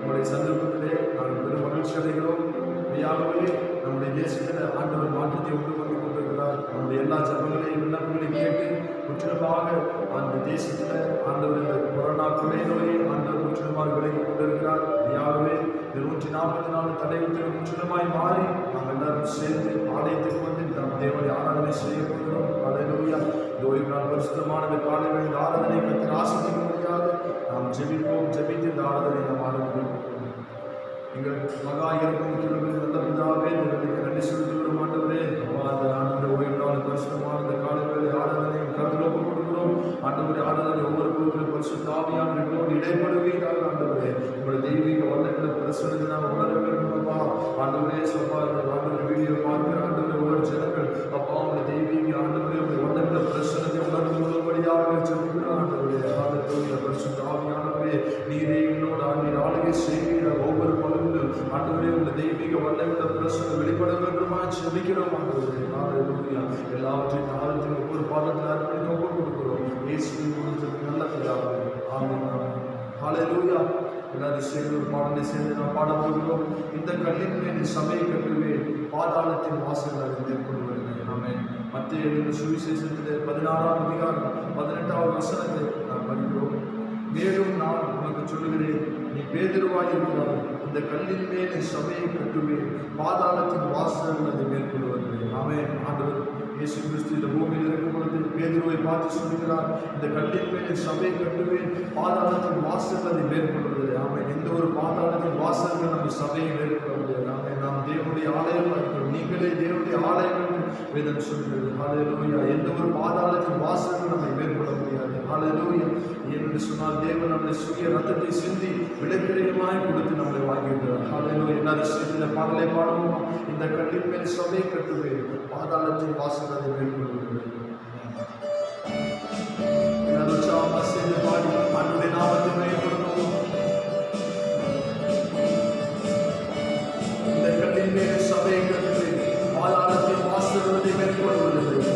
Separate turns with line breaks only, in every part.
உங்களுடைய சந்தர்ப்பத்திலே நாங்கள் பெரும் மகிழ்ச்சி அடைகிறோம். மெய்யாகவே நம்முடைய தேசத்தில் ஆண்டவர் மாற்றத்தை உண்டு பண்ணி கொண்டிருக்கிறார். நம்முடைய எல்லா ஜபங்களையும் விண்ணப்பங்களையும் கேட்டு முற்றிலுமாக அந்த தேசத்தில் ஆண்டவர் இந்த கொரோனா கொலை நோயை ஆண்டவர் முற்றிலுமாக விலகி கொண்டிருக்கிறார். மெய்யாகவே 144 தடை உத்தரவு முற்றிலுமாய் மாறி நாங்கள் எல்லாரும் சேர்ந்து ஆலயத்துக்கு வந்து நாம் தேவனை ஆராதனை செய்ய போகிறோம். அல்லேலூயா. இந்த ஓய்வு நாள் பரிசுத்தமான இந்த காலை வேளை ஆராதனை கர்த்தர் ஆசீர்வதிக்கும்படியாக நாம் ஜெபிப்போம். ஜெபித்து இந்த ஆராதனை நாம் ஆரம்பிப்போம். எங்கள் மகா இருக்கும் நல்ல பிதாவே, நன்றி செலுத்துகிறோம். ஆண்டவரே, அந்த ஓய்வு நாள் பரிசுத்தமான இந்த காலை வேளை ஆராதனை கருத்தில் ஒப்புக் கொடுக்கிறோம். ஆண்டவரே, ஆராதனை ஒவ்வொரு பொருட்களும் பரிசுத்த ஆவியானவர்களோடு இடைப்படுவீர்கள். ஆண்டவரே, உங்களுடைய தெய்வீக வல்லங்களை பிரசனத்தை நாம் உணர வேண்டும். அப்பா ஆண்டவரே, சப்பா ஆண்டவரை வீடியோ பார்க்கிற ஆண்டவரை ஒவ்வொரு ஜனங்கள் அப்பா உங்களுடைய தெய்வீக ஆண்டவரே உங்களுடைய வல்லங்களை பிரசனத்தை உணர்ந்து கொள்ளும்படியாக ஜெபிக்கிறோம். ஆண்டவரே, ஆண்டவரே பரிசுத்த ஆவியானவரே, நீரே என்னோடு நீர் ஆளுகை செய்கிற ஒவ்வொரு பகுதியிலும் ஆண்டவரே உங்களுடைய தெய்வீக வல்லங்களை பிரசனம் வெளிப்பட வேண்டுமா ஜெபிக்கிறோம். ஆண்டவரே, ஹல்லேலூயா. எல்லாவற்றையும் ஆழத்தில் ஒவ்வொரு பாதத்தில் அர்ப்பணித்து ஒப்புக் கொடுக்கிறோம். இயேசுவின் மூலத்திற்கு நல்ல பிதாவே, ஆமென். ஹல்லேலூயா. எல்லாரும் சேர்ந்து ஒரு பாடலை சேர்ந்து நாம் பாட போகிறோம். இந்த கல்லின் மேல் சபையை கட்டுவேன், பாதாளத்தின் வாசல் அதை மேற்கொண்டு வருகிறேன். ஆமென். மத்திய எழுதின சுவிசேஷத்தில் 16ஆம் அதிகாரம் 18வது வசனத்தை நாம் படிக்கிறோம். மேலும் நான் உனக்கு சொல்லுகிறேன், நீ பேதுருவாய் இருக்கிறாய், இந்த கல்லின் மேல் சபையை கட்டுவேன், பாதாளத்தின் வாசல் அதை மேற்கொண்டு வருகிறேன். ஆமென். ஆண்டவர் இயேசு கிறிஸ்து இந்த பூமியில் இருக்கும் பொழுது பேதுருவை பார்த்து சொல்கிறார், இந்த கல்லின் மேல் சபையை கட்டுவேன், பாதாளத்தின் வாசல் அதை மேற்கொள்வது. ஆமென். எந்த ஒரு பாதாளத்தின் வாசல்கள் நம்ம சபையை மேற்கொள்ள முடியாது. ஆமென். நாம் தேவனுடைய ஆலயமாக இருக்கிறோம். நீங்களே தேவனுடைய ஆலயம் என்று வேதம் சொல்கிறது. ஹல்லேலூயா. எந்த ஒரு பாதாளத்தின் வாசல்கள் நம்மை மேற்கொள்ள முடியாது. ஹல்லேலூயா. என்று சொன்னால் தேவன் நம்முடைய சுய ரத்தத்தை சிந்தி விலைக்கிரயமாய் கொடுத்து நம்மளை வாங்கியிருக்கிறார். ஹல்லேலூயா. எல்லாரும் சேர்ந்து இந்த பாடலை பாடுவோம். இந்த கல்லின் மேல் சபையை கட்டுவேன், பாதாளத்தின் வாசல் அதை மேற்கொள்கிறது. சேர்ந்து பாடி அன்னுடைய நாமத்தை மேம்படுத்துவோம். இந்த கல்லின் மேல் சபையை கட்டுவேன், பாதாளத்தின் வாசல் அதை மேற்கொள்கிறது.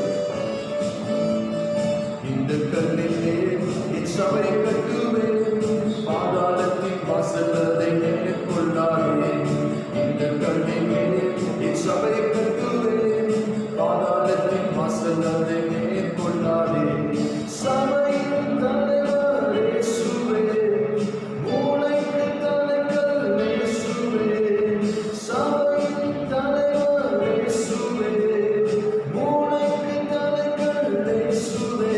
இந்த கல்லின் மேல் சபை கட்டுவேன், பாதாளத்தின் வாசல் அதை மேற்கொள்ளாதே. இந்த கல்லின் மேல் சபை கட்டுவேன், பாதாளத்தின் வாசல் அதை மேற்கொள்ளாதே. சபையின் தலைவர் இயேசுவே, மூளைக்கு தலைக்கல் இயேசுவே. சபையின் தலைவர் இயேசுவே, மூளைக்கு தலைக்கல் இயேசுவே.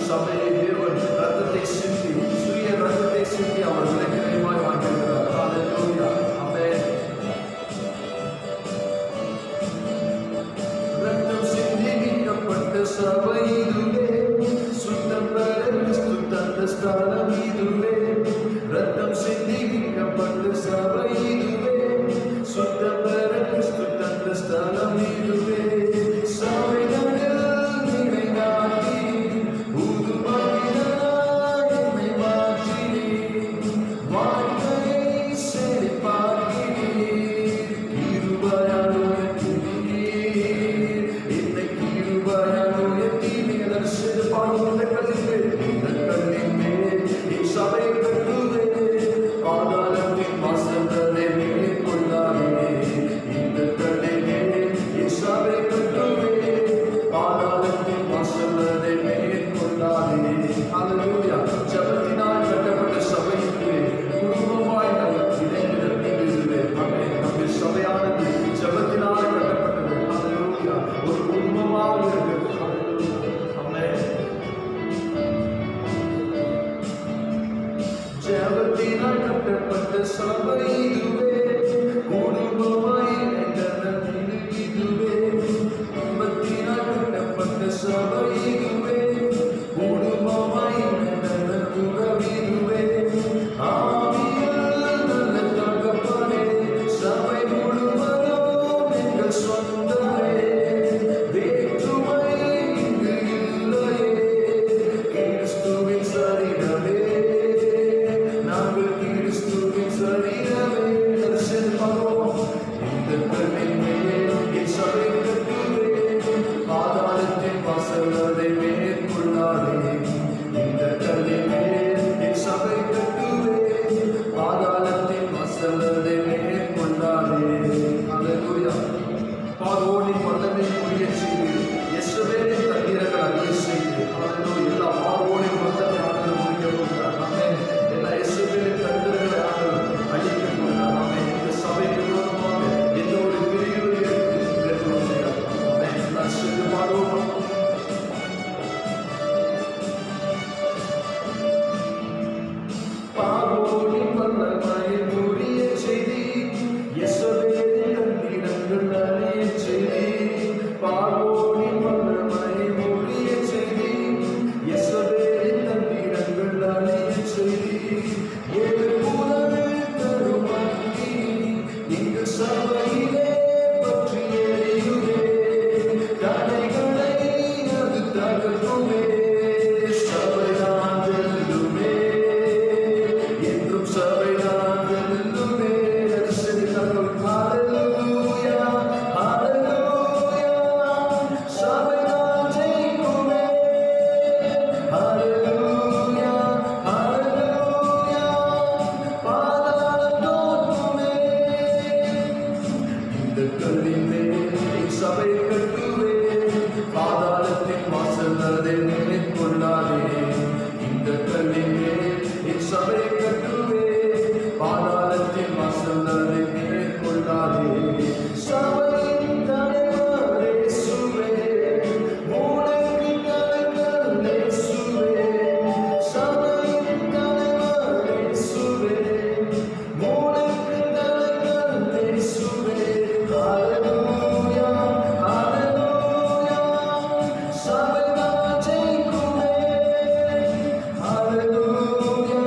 சபையை தேவன் ரத்தத்தை சிந்தி, சுய ரத்தத்தை சிந்தி அவர் விலைக்கிரயமாய் வாங்கியிருக்கிறார். ஹல்லேலூயா. ஆமென். ரத்தம் சிந்தி மீட்கப்பட்ட சபை இதுவே, சுத்தம் பெற கிறிஸ்து தந்த ஸ்தலம் இதுவே. ரத்தம் சிந்தி மீட்கப்பட்ட சபை இதுவே, சுத்தம் பெற கிறிஸ்து தந்த ஸ்தலம் இதுவே. சபைகளில் நிறைநாட்டி ஜபத்தினால் கட்டப்பட்ட சபை குடும்பமாய் நம்முடைய சபையானது ஜபத்தினால் கட்டப்பட்டது. ஹல்லேலூயா. ஒரு குடும்பமாக இருக்கிறது. ஆமென். ஜபத்தினால் கட்டப்பட்ட சபை இதுவே, குடும்பமாய் இதுவே. குடும்பத்தினால் கட்டப்பட்ட சபை இதுவே, குடும்பமாய் உறவிதுவே. ஆவியில் நல்ல தகப்பனே, சபை முழுவதும் எங்கள் சொந்தமே. வேற்றுமை இங்கு கல்லை மேற்கொள்ளாதே, இந்த கல்லின் மேல் என் சபை கட்டுவே, பாதாளத்தின் வாசல் அதை மேற்கொள்ளாதே. சபையின் தலைவர் இயேசுவே, மூளைக்கு தலைவர் இயேசுவே, சபையின் தலைவர் இயேசுவே, மூளைக்கு தலைவர் இயேசுவே. ஹல்லேலூயா, ஹல்லேலூயா, சபைதான் ஜெயிக்குமே. ஹல்லேலூயா,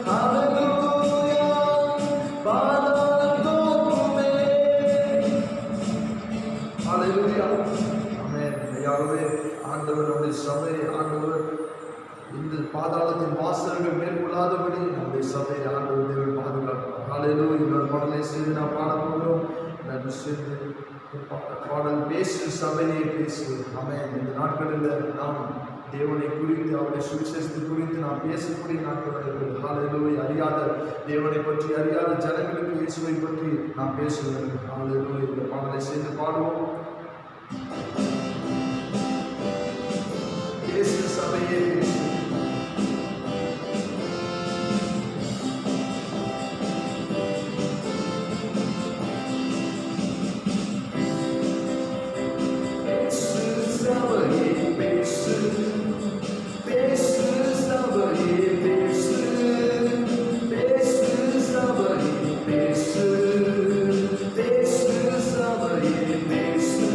ஹல்லேலூயா, பாதாளம் தோற்குமே. ஹல்லேலூயா, ஆமென். யாகவே ஆண்டவர் நம்முடைய சபையை, ஆண்டவர் இந்த பாதாளத்தின் வாசல்கள் மேற்கொள்ளாதபடி நம்முடைய சபையை ஆண்டவர் தேவன் பாதுகாப்பார். ஹல்லேலூயா. இன்னொரு பாடலை செய்து நாம் பாட போகிறோம். நன்றி செய்து பாடல் பேசு சபையை பேசு. ஆமென். இந்த நாட்களில் நாம் தேவனை குறித்து, அவருடைய சுவிசேஷத்தை குறித்து நாம் பேசக்கூடிய நாட்கள் இருக்கிறது. ஹல்லேலூயா. அறியாத தேவனை பற்றி, அறியாத ஜனங்களுக்கு இயேசுவை பற்றி நாம் பேசுகிறோம். ஹல்லேலூயா. இந்த பாடலை செய்து பாடுவோம். பேசு சபையே பேசு. பேசு சபையே பேசு, பேசு சபையே பேசு, பேசு சபையே பேசு, பேசு சபையே பேசு.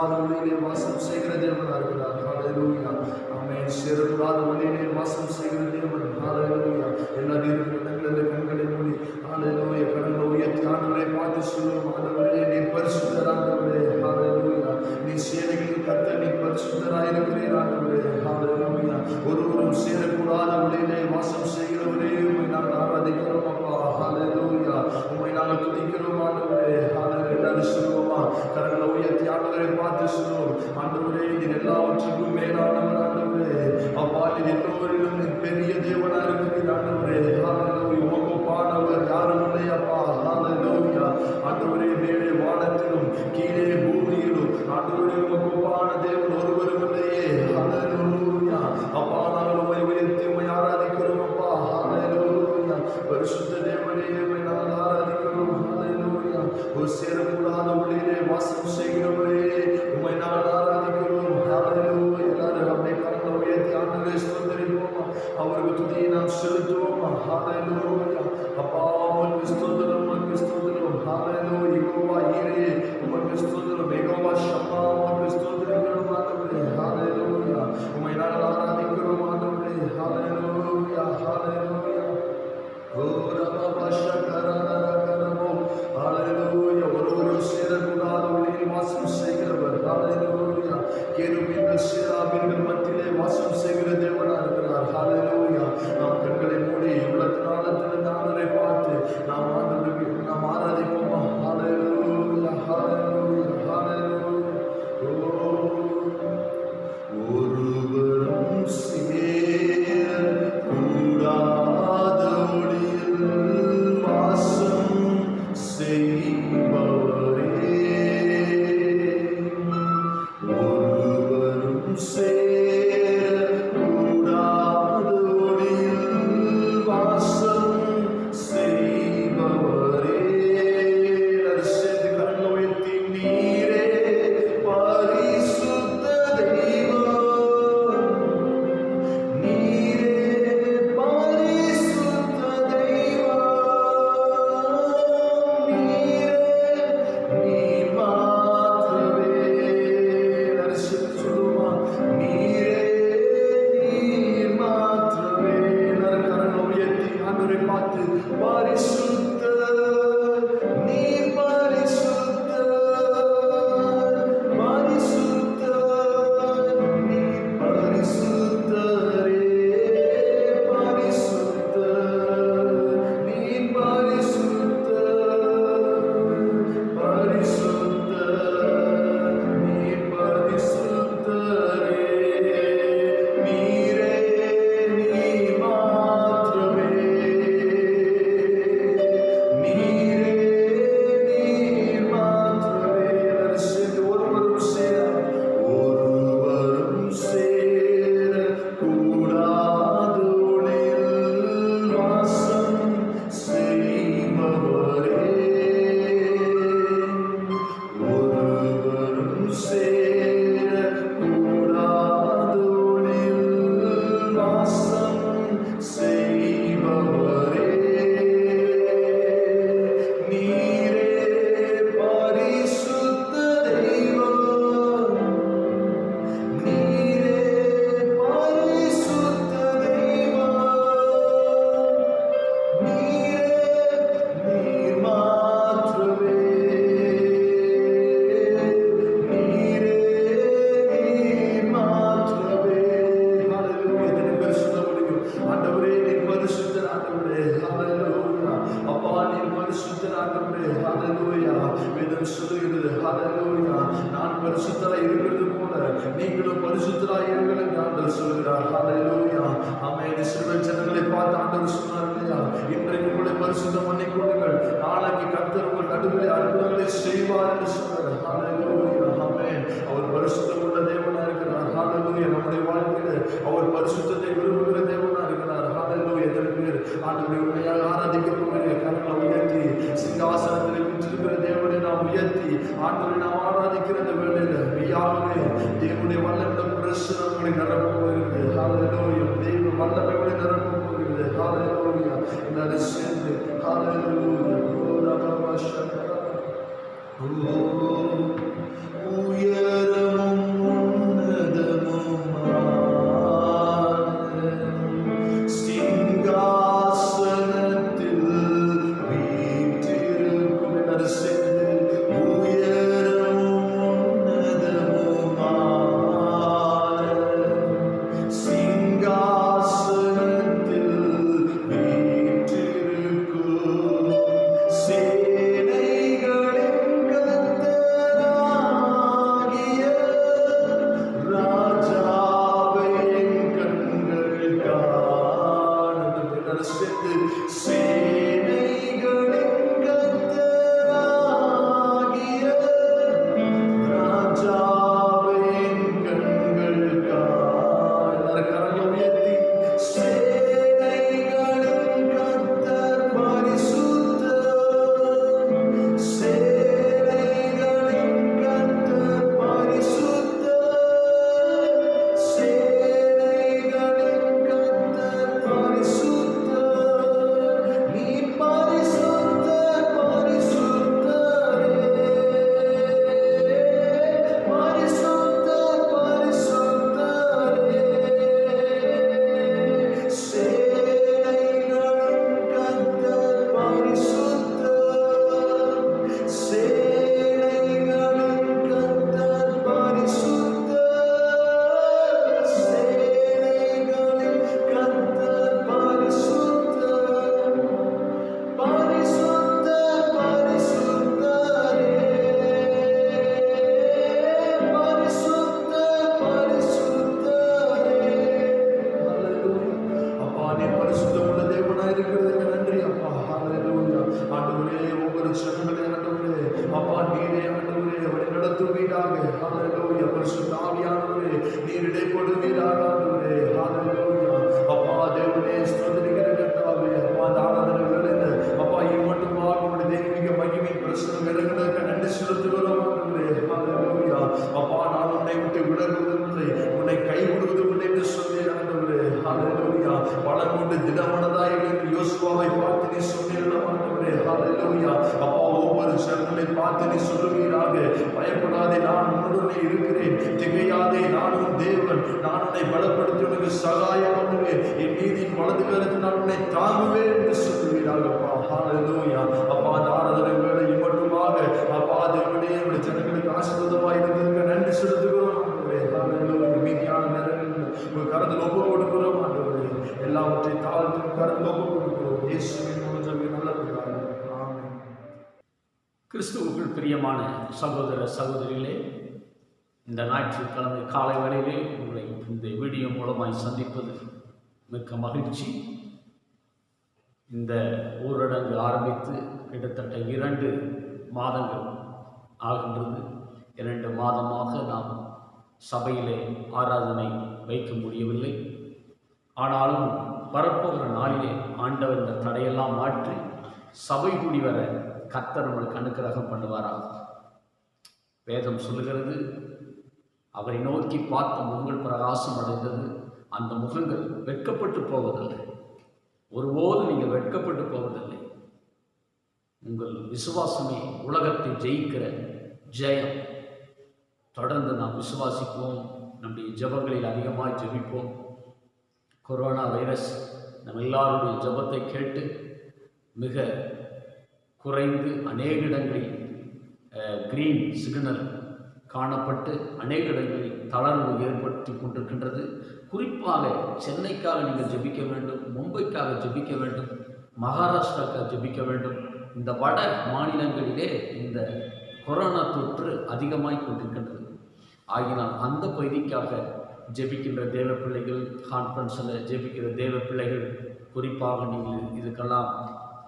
சேரக்கூடாத ஒளியிலே வாசம் செய்கிற தேவனா இருக்கிறார். ஹalleluya. ஆமென். சேரக்கூடாத ஒளியிலே வாசம் செய்கிற தேவன். ஹalleluya. எல்லாரும் இருக்கிற இடங்களில் கண்களை மூடி ஹalleluya கரங்களை உயர்த்தி ஆண்டவரை பார்த்து சொல்லுவோம். ஆண்டவரே நீர் பரிசுத்தர் ஆண்டவரே. ஹalleluya. நீ சேனைகளின் கர்த்தர், நீ பரிசுத்தராய் இருக்கிறீர் ஆண்டவரே. ஹalleluya. ஒருவரும் சேரக்கூடாத ஒளியிலே வாசம் செய்கிறவரே உம்மை நாங்கள் ஆராதிக்கிறோம் அப்பா. ஹalleluya. உம்மை நாங்கள் துதிக்கிறோம் ஆண்டவரே. ஹalleluya. எல்லாரும் சொல்லுவோமா? கரங்களை உயர்த்தி ஆண்டவரை பார்த்து சொல்லுவோம். ஆண்டவரே நீர் எல்லாவற்றுக்கும் மேலானவர் ஆண்டவரே. அப்பா நீர் எல்லோரிலும் நீர் பெரிய தேவனா இருக்கிறீர் ஆண்டவரே. ஹalleluya. உமக்கு ஒப்பானவர் யாரும் இல்லை அப்பா. ஹalleluya. ஆண்டவரே மேலே வானத்திலும் கீழே பூமியிலும் ஆண்டவரே உமக்கு ஒப்பான தேவன் ஒருவரும் இல்லையே. ஹalleluya. அப்பா நாங்கள் உம்மை உயர்த்தி உம்மை ஆராதிக்கிறோம் அப்பா. ஹalleluya. பரிசுத்த தேவனே உம்மை நாங்கள் ஆராதிக்கிறோம். ஹalleluya. ஒரு சேரக்கூடாத ஒளியிலே வாசம் செய்கிறவரே உம்மை நாங்கள் ஆராதிக்கிறோம். ஹalleluya. எல்லாரும் அப்படியே கரங்களை உயர்த்தி ஆண்டவரை ஸ்தோத்திரிப்போமா? அவருக்கு துதியை நாம் செலுத்துவோமா? ஹalleluya. அப்பா உமக்கு ஸ்தோத்திரம், உமக்கு ஸ்தோத்திரம். ஹalleluya. யெகோவா ஈரே உமக்கு ஸ்தோத்திரம். யெகோவா ஷம்மா உமக்கு ஸ்தோத்திரிக்கிறோம் ஆண்டவரே. ஹalleluya. உம்மை நாங்கள் ஆராதிக்கிறோம் ஆண்டவரே. ஹalleluya. ஹalleluya. ஓ ரபா ஷகரனரகரமோ. ஹalleluya. ஒருவரும் சேரக்கூடாத ஒளியில் வாசம் செய்கிறவர். ஹalleluya. கேருபீன்கள் சேராபீன்கள் மத்தியிலே வாசம் செய்கிற தேவனா இருக்கிறார். ஹalleluya. நாம் கண்களை மூடி உள்ளத்தினாலத்திலிருந்து ஆண்டவரை பார்த்து நாம் ஆண்டவரை நாம் ஆராதிப்போமா? ஹalleluya. ஹalleluya. ஹalleluya. ஒருவரும் சேரக்கூடாத ஒளியில் வாசம் செய்பவரே. ஒருவரும் சேரக்கூடாத ஒளியில் வாசம் செய்பவரே. சேர்ந்து கரங்களை உயர்த்தி நீரே பரிசுத்த தெய்வம். நீரே பரிசுத்த தெய்வம். நீர் மாத்திரமே. சொல்லுமா? நீர் மாத்திரமே. கரங்களை உயர்த்தி ஆண்டவரை பார்த்து பரிசுத்த நீர் பரிசுத்த பரிசுத்த நீர் பரிசுத்தரே. பரிசுத்த நீர் பரிசுத்த பரிசுத்த நீர் பரிசுத்தரே. நீரே நீர் மாத்திரமே. நீரே நீர் மாத்திரமே. சேர்ந்து ஒருவரும் சேரக்கூடாத ஒளியில் வாசம் செய்பவரே. ஒருவரும் சேரக்கூடாத ஒளியில் வாசம் செய்பவரே. நீரே பரிசுத்த தெய்வம். நீரே பரிசுத்த தெய்வம். நீர் மாத்திரமே. நீரே நீர் மாத்திரமே. ஹalleluya. எத்தனை பேர் சொல்ல முடியும்? ஆண்டவரே நீர் பரிசுத்தர் ஆண்டவரே. ஹalleluya. அப்பா நீர் பரிசுத்தர் ஆண்டவரே. ஹalleluya. வேதம் சொல்லுகிறது ஹalleluya. நான் பரிசுத்தராய் இருக்கிறது போல நீங்களும் பரிசுத்தராய் இருங்கள் என்று ஆண்டவர் சொல்கிறார். ஹalleluya. ஆமென். இஸ்ரவேல் ஜனங்களை பார்த்து ஆண்டவர் சொன்னார் இல்லையா? இன்றைக்கு உங்களை பரிசுத்தம் பண்ணிக் கொள்ளுங்கள், நாளைக்கு கர்த்தர் உங்கள் நடுவிலே அற்புதங்களை செய்வார் என்று சொன்னார். ஹalleluya. ஆமென். அவர் பரிசுத்தம் உள்ள தேவனா இருக்கிறார். ஹalleluya. நம்முடைய வாழ்க்கையில அவர் பரிசுத்தத்தை விரும்புகிற தேவனா இருக்கிறார். ஹalleluya. எத்தனை பேர் ஆண்டவரை உண்மையாக ஆராதிக்க போகிறீர்கள்? கரங்களை உயர்த்தி சிங்காசனத்தில் விற்றிருக்கிற தேவனை நாம் உயர்த்தி ஆண்டவரை நாம் ஆராதிக்கிற இந்த வேளையில மெய்யாகவே தேவனுடைய வல்லமையுள்ள பிரசன்னம் உங்களை நிரப்ப போகிறது. ஹalleluya. தேவ வல்லமையோடு நிரப்ப போகிறது. ஹalleluya. எல்லாரும் சேர்ந்து ஹalleluya. ஓ ரபா ஷகரா. ஓ உயர ஹalleluya. பரிசுத்த ஆவியானவரே நீர் இடைப்படுவீராக ஆண்டவரே. ஹalleluya. அப்பா தேவனே ஸ்தோத்திரிக்கிற கர்த்தாவே, அப்பா இந்த ஆராதனை வேளையில அப்பா மட்டுமாக உம்முடைய தெய்வீக மகிமையின் பிரசன்னம் இறங்குவதற்கு நன்றி செலுத்துகிறோம் ஆண்டவரே. ஹalleluya. அப்பா நான் உன்னை விட்டு விலகுவதும் இல்லை, உன்னை கைவிடுவதும் இல்லை என்று சொன்னீர் ஆண்டவரே. ஹalleluya. பலம் கொண்டு திடமனதாய் என்று யோசுவாவை பார்த்து நீ சொன்னீர்கள் ஆண்டவரே. ஹalleluya. அப்பா ஒவ்வொரு ஜனங்களை பார்த்து நீ சொல்லுவீராக, பயப்படாதே நான் உன்னுடனே இருக்கிறேன், திகையாதே நான் உன் தேவன், நான் உன்னை பலப்படுத்தி உனக்கு சகாயம் பண்ணுவேன், என் நீதியின் வலது கரத்தில் நான் உன்னை தாங்குவேன் என்று சொல்லுவீராகப்பா. ஹalleluya. அப்பா அந்த ஆராதனை வேளை மட்டுமாக அப்பா தேவனே உடைய ஜனங்களுக்கு ஆசீர்வாதமாய் இருந்ததுக்கு நன்றி செலுத்துகிறோம் ஆண்டவரே. ஹalleluya. மீதியான நேரங்களில் உங்கள் கரத்தில் ஒப்பு கொடுக்கிறோம் ஆண்டவரே. எல்லாவற்றையும் தாழ்த்தி கரத்தில் ஒப்பு கொடுக்கிறோம். இயேசுவின் மூலமாக நல்ல பிதாவே. ஆமென்.
கிறிஸ்துவுக்குள் பிரியமான சகோதர சகோதரிகளே, இந்த ஞாயிற்றுக்கிழமை காலை வேளையிலே உங்களை இந்த வீடியோ மூலமாய் சந்திப்பது மிக்க மகிழ்ச்சி. இந்த ஊரடங்கு ஆரம்பித்து கிட்டத்தட்ட 2 மாதங்கள் ஆகின்றது. 2 மாதமாக நாம் சபையிலே ஆராதனை வைக்க முடியவில்லை. ஆனாலும் வரப்போகிற நாளிலே ஆண்டவர் இந்த தடையெல்லாம் மாற்றி சபை கூடி வர கர்த்தர் நம்மளுக்கு அனுக்கிரகம் பண்ணுவாராக. வேதம் சொல்லுகிறது, அவரை நோக்கி பார்த்த முகங்கள் பிரகாசம் அடைந்தது, அந்த முகங்கள் வெட்கப்பட்டு போவதில்லை. ஒருபோதும் நீங்கள் வெட்கப்பட்டு போவதில்லை. உங்கள் விசுவாசமே உலகத்தை ஜெயிக்கிற ஜெயம். தொடர்ந்து நாம் விசுவாசிப்போம், நம்முடைய ஜெபங்களில் அதிகமாக ஜெபிப்போம். கொரோனா வைரஸ் நம்ம எல்லாருடைய ஜெபத்தை கேட்டு மிக குறைந்து அநேக இடங்களில் கிரீன் சிக்னல் காணப்பட்டு அநேக இடங்களில் தளர்வு ஏற்படுத்தி கொண்டிருக்கின்றது. குறிப்பாக சென்னைக்காக நீங்கள் ஜெபிக்க வேண்டும், மும்பைக்காக ஜெபிக்க வேண்டும், மகாராஷ்டிராக்காக ஜெபிக்க வேண்டும். இந்த வட மாநிலங்களிலே இந்த கொரோனா தொற்று அதிகமாய் கொண்டிருக்கின்றது. ஆகினால் அந்த பகுதிக்காக ஜெபிக்கின்ற தேவ பிள்ளைகள், கான்ஃபரன்ஸில் ஜெபிக்கிற தேவ பிள்ளைகள் குறிப்பாக நீங்கள் இதுக்கெல்லாம்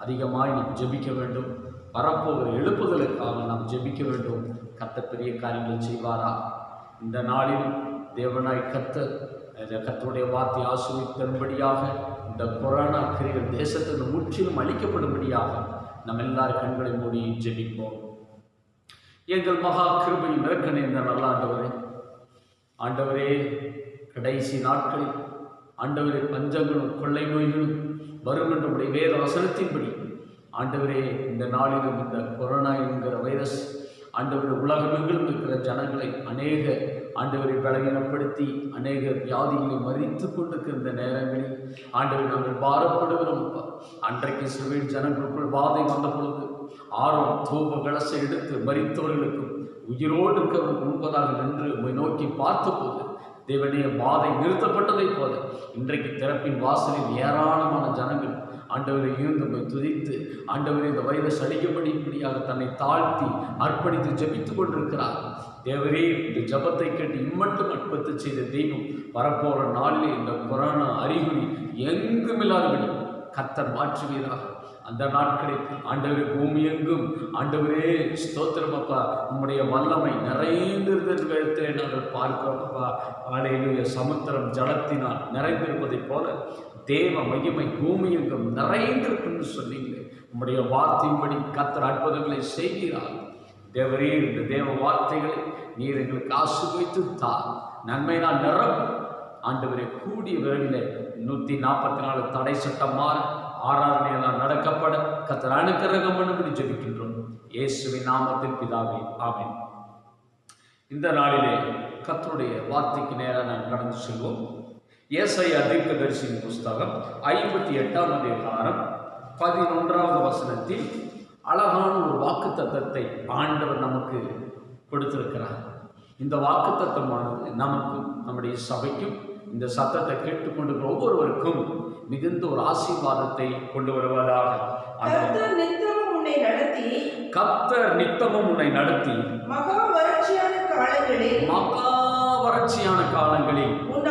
அதிகமாய் நாம் ஜெபிக்க வேண்டும். வரப்போகிற எழுப்புதலுக்காக நாம் ஜெபிக்க வேண்டும். கர்த்தர் பெரிய காரியங்களை செய்வாரா? இந்த நாளில் தேவனாய் கர்த்தருடைய வார்த்தை ஆசீர்வதிக்கும்படியாக இந்த கொரோனா கிரிகள் தேசத்தில் முற்றிலும் அழிக்கப்படும்படியாக நம்ம எல்லாரும் கண்களை மூடி ஜெபிப்போம். எங்கள் மகா கிருபையின் இறக்க இந்த நல்ல ஆண்டவரே, கடைசி நாட்களில் ஆண்டவரே பஞ்சங்களும் கொள்ளை நோய்களும் வரும் என்றுடைய வேத வசனத்தின்படி ஆண்டவரே இந்த நாளிலும் இந்த கொரோனா என்கிற வைரஸ் ஆண்டவரே உலகமெங்கிலும் இருக்கிற ஜனங்களை அநேக ஆண்டவரை பலவீனப்படுத்தி அநேக வியாதிகளை மறித்து கொண்டிருக்கிற இந்த நேரங்களில் ஆண்டவரை நாங்கள் பாரப்படுகிறோம். அன்றைக்கு சிறுவீடு ஜனங்களுக்குள் வாதை வந்த பொழுது ஆர்வம் தூப கலசை எடுத்து மறித்தவர்களுக்கும் உயிரோடு இருக்கிறவர்களுக்கு முன்பதாக நின்று உம்மை நோக்கி பார்த்த போது தேவனே வாதை நிறுத்தப்பட்டதை போல இன்றைக்கு திறப்பின் வாசலில் ஏராளமான ஜனங்கள் ஆண்டவரை இருந்து துதித்து ஆண்டவரை இந்த வைரஸ் அழிக்கப்படியாக தன்னை தாழ்த்தி அர்ப்பணித்து ஜெபித்துக் கொண்டிருக்கிறார். தேவரே, இந்த ஜபத்தை கேட்டு இம்மட்டும் அற்புதத்தை செய்த தெய்வம் வரப்போகிற நாளிலே இந்த கொரோனா அறிகுறி எங்குமில்லாதபடி கர்த்தர் மாற்றுவீராக. அந்த நாட்களில் ஆண்டவரே பூமி எங்கும் ஆண்டவரே ஸ்தோத்திரம் அப்பா, உம்முடைய வல்லமை நிறைந்திருந்தே நாங்கள் பார்க்கிறோம் அப்பா. ஆலையிலுடைய சமுத்திரம் ஜலத்தினால் நிறைந்திருப்பதைப் போல தேவ மகிமை பூமி எங்கும் நிறைந்திருக்குன்னு சொன்னீங்களே. உம்முடைய வார்த்தையின்படி கர்த்தர் அற்புதங்களை செய்கிறார். தேவரே, இந்த தேவ வார்த்தைகளை நீர் எங்களுக்கு ஆசீர்வதித்து தார். நன்மையினால் நிரப்பும் ஆண்டவரே. கூடிய விரைவில் 144 தடை சட்டம் மாற ஆராதனையெல்லாம் நடக்கப்பட கர்த்தர் அனுக்கிரகம் பண்ணும்படி ஜெபிக்கின்றோம். இயேசுவின் நாமத்தில் பிதாவே, ஆமென். இந்த நாளிலே கர்த்தருடைய வார்த்தைக்கு நேராக நாம் கடந்து செல்வோம். ஏசாயா தீர்க்கதரிசியின் புஸ்தகம் 58ஆம் அதிகாரம் 11வது வசனத்தில் அழகான ஒரு வாக்குத்தத்தத்தை ஆண்டவர் நமக்கு கொடுத்திருக்கிறார். இந்த வாக்குத்தத்தமானது நமக்கும் நம்முடைய சபைக்கும் இந்த சத்தத்தை கேட்டுக்கொண்டிருக்கிற ஒவ்வொருவருக்கும் மிகுந்த ஒரு ஆசீர்வாதத்தை கொண்டு வருவதாக. கர்த்தர் நித்தமும் உன்னை நடத்தி மகா வறட்சியான காலங்களில் உன்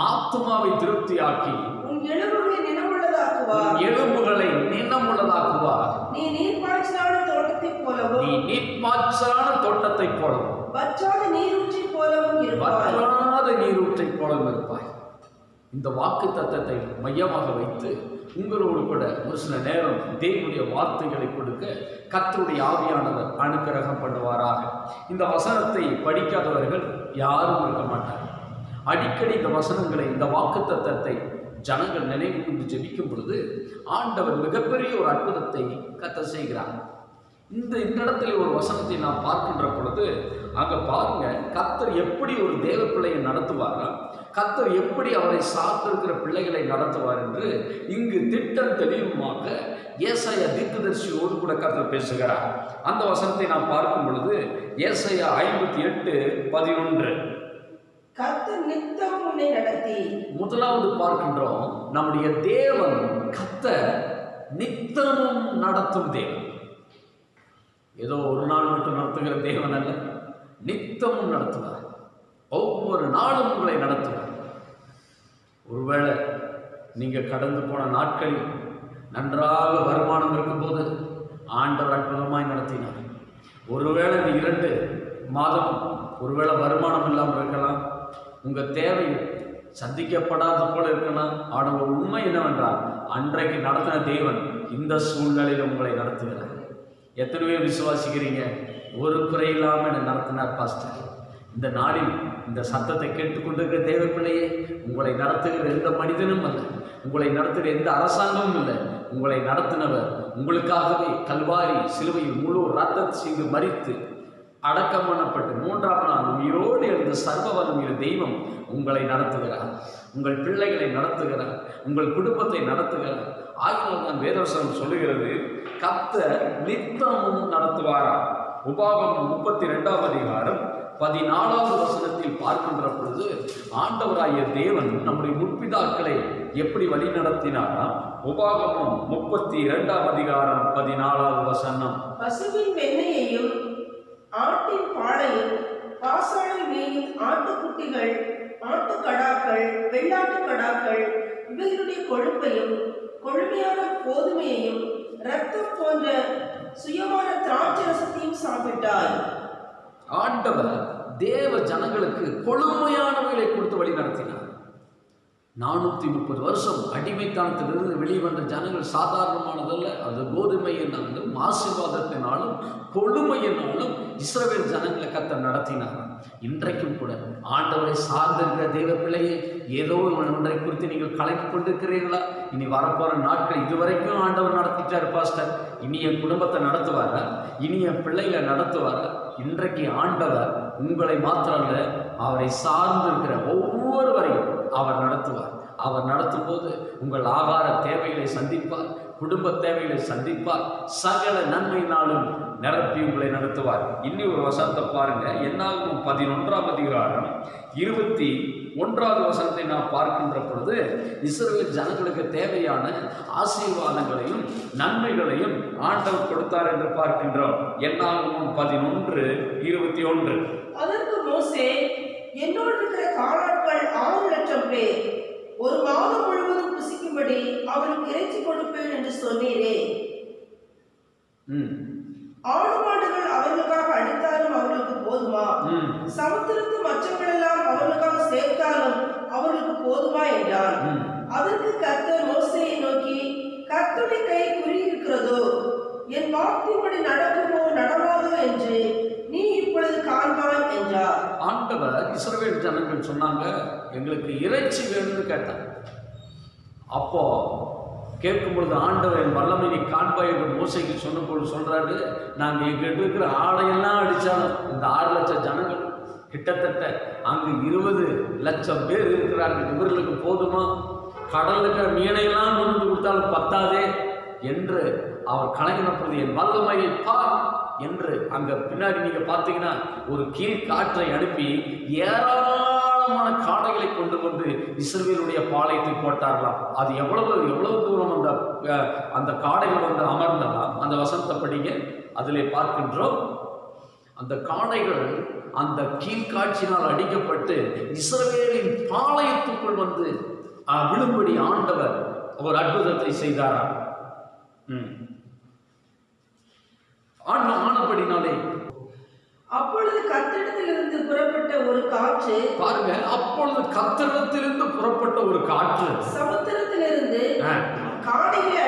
ஆத்துமாவை திருப்தியாக்கி உன் எலும்புகளை
உள்ளதாக்குவார்.
எலும்புகளை நினமுள்ளதாக்குவார்.
நீ நீர்ப்பாய்ச்சலான தோட்டத்தைப் போலவும்
நீ நீர்ப்பாய்ச்சலான தோட்டத்தைப் போலவும்
வற்றாத நீரூற்றைப் போலவும் இருப்பாய்.
வற்றாத நீரூற்றைப் போலவும் இருப்பாய். இந்த வாக்கு தத்தத்தை மையமாக வைத்து உங்களோடு கூட ஒரு சில நேரம் தேவனுடைய வார்த்தைகளை கொடுக்க கர்த்தருடைய ஆவியானவர் அனுக்கிரகம் பண்ணுவாராக. இந்த வசனத்தை படிக்காதவர்கள் யாரும் இருக்க மாட்டார். அடிக்கடி இந்த வசனங்களை, இந்த வாக்கு தத்தத்தை ஜனங்கள் நினைவு கொண்டு ஜெபிக்கும் பொழுது ஆண்டவர் மிகப்பெரிய ஒரு அற்புதத்தை கர்த்தர் செய்கிறார். இந்த இடத்துல ஒரு வசனத்தை நாம் பார்க்கின்ற பொழுது அங்க பாருங்க, கர்த்தர் எப்படி ஒரு தேவ பிள்ளையை நடத்துவாரா, கர்த்தர் எப்படி அவரை சார்ந்திருக்கிற பிள்ளைகளை நடத்துவார் என்று இங்கு திட்டம் தெளிவுமாக ஏசாயா தீர்க்கதரிசியோடு கூட கர்த்தர் பேசுகிறார். அந்த வசனத்தை நாம் பார்க்கும் பொழுது ஏசாயா 58:11
கர்த்தர் நித்தம் உன்னை நடத்தி.
முதலாவது பார்க்கின்றோம், நம்முடைய தேவன் கர்த்தர் நித்தமும் நடத்தும் தேவன். ஏதோ ஒரு நாள் மட்டும் நடத்துகிற தேவன் அல்ல, நித்தமும் நடத்துவார். ஒவ்வொரு நாளும் உங்களை நடத்துவார். ஒருவேளை நீங்கள் கடந்து போன நாட்களில் நன்றாக வருமானம் இருக்கும்போது ஆண்டவர் அற்புதமாய் நடத்தினார். ஒருவேளை இந்த 2 மாதம் ஒருவேளை வருமானம் இல்லாமல் இருக்கலாம், உங்கள் தேவை சந்திக்கப்படாத போல இருக்கலாம். ஆனால் ஒரு உண்மை என்னவென்றால், அன்றைக்கு நடத்தின தேவன் இந்த சூழ்நிலையில் உங்களை நடத்துகிறார். எத்தனை பேர் விசுவாசிக்கிறீங்க? ஒரு குறை இல்லாமல் என்னை நடத்தினார் பாஸ்டர். இந்த நாளில் இந்த சத்தத்தை கேட்டுக்கொண்டிருக்கிற தேவ பிள்ளையே, உங்களை நடத்துகிற எந்த மனிதனும் அல்ல, உங்களை நடத்துகிற எந்த அரசாங்கமும் இல்லை. உங்களை நடத்தினவர் உங்களுக்காகவே கல்வாரி சிலுவையில் முழு ரத்தத்தை செய்து மரித்து அடக்கம் பண்ணப்பட்டு 3ஆம் நாள் உயிரோடு எழுந்த சர்வ வல்லமையுள்ள தெய்வம் உங்களை நடத்துகிறார். உங்கள் பிள்ளைகளை நடத்துகிறார், உங்கள் குடும்பத்தை நடத்துகிறார். ஆகினால் தான் வேதவசனம் சொல்லுகிறது, கர்த்தர் நித்தமும் நடத்துவாராம். உபாகமம் 32:14 வசனத்தில் பார்க்கின்ற பொழுது ஆண்டவராகிய தேவன் நம்முடைய முற்பிதாக்களை எப்படி வழி நடத்தினாராம். உபாகமம் 32:14 வசனம்,
பசுவின் வெண்ணையையும் ஆட்டின் பாலையும் பாசானில் மேயும் ஆட்டுக்குட்டிகள், ஆட்டுக்கடாக்கள், வெள்ளாட்டுக்கடாக்கள் இவைகளுடைய கொழுப்பையும் கொழுமையான கோதுமையையும் இரத்தம் போன்ற சுயமான திராட்சை ரசத்தையும் சாப்பிட்டாய்.
ஆண்டவர் தேவ ஜனங்களுக்கு கொழுமையானவைகளை கொடுத்து வழி நடத்தினார். 430 வருஷம் அடிமைத்தனத்திலிருந்து வெளிவந்த ஜனங்கள் சாதாரணமானதல்ல. அது கோதுமையினாலும் ஆசீர்வாதத்தினாலும் கொழுமையினாலும் இஸ்ரவேல் ஜனங்களை கர்த்தர் நடத்தினார். இன்றைக்கும் கூட ஆண்டவரை சார்ந்திருக்கிற தேவ பிள்ளையே, ஏதோ ஒன்றை குறித்து நீங்கள் கலக்கி கொண்டிருக்கிறீர்களா? இனி வரப்போகிற நாட்கள், இதுவரைக்கும் ஆண்டவர் நடத்திட்டார் பாஸ்டர், இனி என் குடும்பத்தை நடத்துவாரா, இனி என் பிள்ளைகளை நடத்துவாரா? இன்றைக்கு ஆண்டவர் உங்களை மாத்திரமல்ல, அவரை சார்ந்திருக்கிற ஒவ்வொருவரையும் அவர் நடத்துவார். அவர் நடத்தும் போது உங்கள் ஆகார தேவைகளை சந்திப்பார், குடும்ப தேவைகளை சந்திப்பார், சகல நன்மையினாலும் நிரப்பி உங்களை நடத்துவார். இன்னி ஒரு வசனத்தை பாருங்க, என்னாகும் 11:21 வசனத்தை நாம் பார்க்கின்ற பொழுது இஸ்ரவேல் ஜனங்களுக்கு தேவையான ஆசீர்வாதங்களையும் நன்மைகளையும் ஆண்டவர் கொடுத்தார் என்று பார்க்கின்றோம். என்னாகும் 11:21.
அதற்கு மோசே, என்னோடு இருக்கிற காலாட்கள் 6 லட்சம் பேர், ஒரு மாதம் முழுவதும் புசிக்கும்படி அவருக்கு இறைச்சி கொடுப்பேன் என்று சொன்னீரே. ஆடு மாடுகள் அவர்களுக்காக அடித்தாலும் அவர்களுக்கு போதுமா? சமுத்திரத்து மச்சங்கள் எல்லாம் அவர்களுக்காக சேர்த்தாலும் அவர்களுக்கு போதுமா என்றார். அதற்கு கர்த்தர் மோசேயை நோக்கி, கர்த்தருடைய கை குறியிருக்கிறதோ, என் வார்த்தைப்படி நடக்குமோ நடவாதோ என்று நீ இப்பொழுது காண்பாய் என்றார்.
ஆண்டவர் இஸ்ரவேல் ஜனங்கள் சொன்னாங்க, எங்களுக்கு இறைச்சி வேணும்னு கேட்டாங்க. அப்போ கேட்கும் பொழுது ஆண்டவர் என் வல்லமையை காண்பாய் என்று மோசைக்கு சொன்ன பொழுது சொல்றாரு, நாங்கள் எங்கிட்ட இருக்கிற ஆடையெல்லாம் அடித்தாலும் இந்த 6 லட்சம் ஜனங்கள் கிட்டத்தட்ட அங்கு 20 லட்சம் பேர் இருக்கிறார்கள், இவர்களுக்கு போதுமா? கடலில் இருக்கிற மீனையெல்லாம் கொண்டு கொடுத்தாலும் பத்தாதே என்று அவர் கலங்கின பொழுது என் வல்லமையை பார் என்று அங்கே பின்னாடி நீங்கள் பார்த்தீங்கன்னா ஒரு கீழ் காற்றை அனுப்பி ஏராளமான காடைகளை கொண்டு வந்து இஸ்ரவேலுடைய பாளையத்தை போட்டார்களாம். அது எவ்வளவு தூரம் அந்த காடைகள் வந்து அமர்ந்ததாம். அந்த வசனத்தை படிங்க, அதிலே பார்க்கின்றோம். அந்த காடைகள் அந்த கீழ்காட்சியினால் அடிக்கப்பட்டு இஸ்ரவேலின் பாளையத்துக்குள் வந்து விழும்படி ஆண்டவர் ஒரு அற்புதத்தை செய்தாராம். ஆனபடினாலே
அப்பொழுது கர்த்தரிடத்திலிருந்து புறப்பட்ட ஒரு காற்று,
பாருங்க, அப்பொழுது கர்த்தரிடத்திலிருந்து புறப்பட்ட ஒரு காற்று
சமுத்திரத்திலிருந்து காடைகளை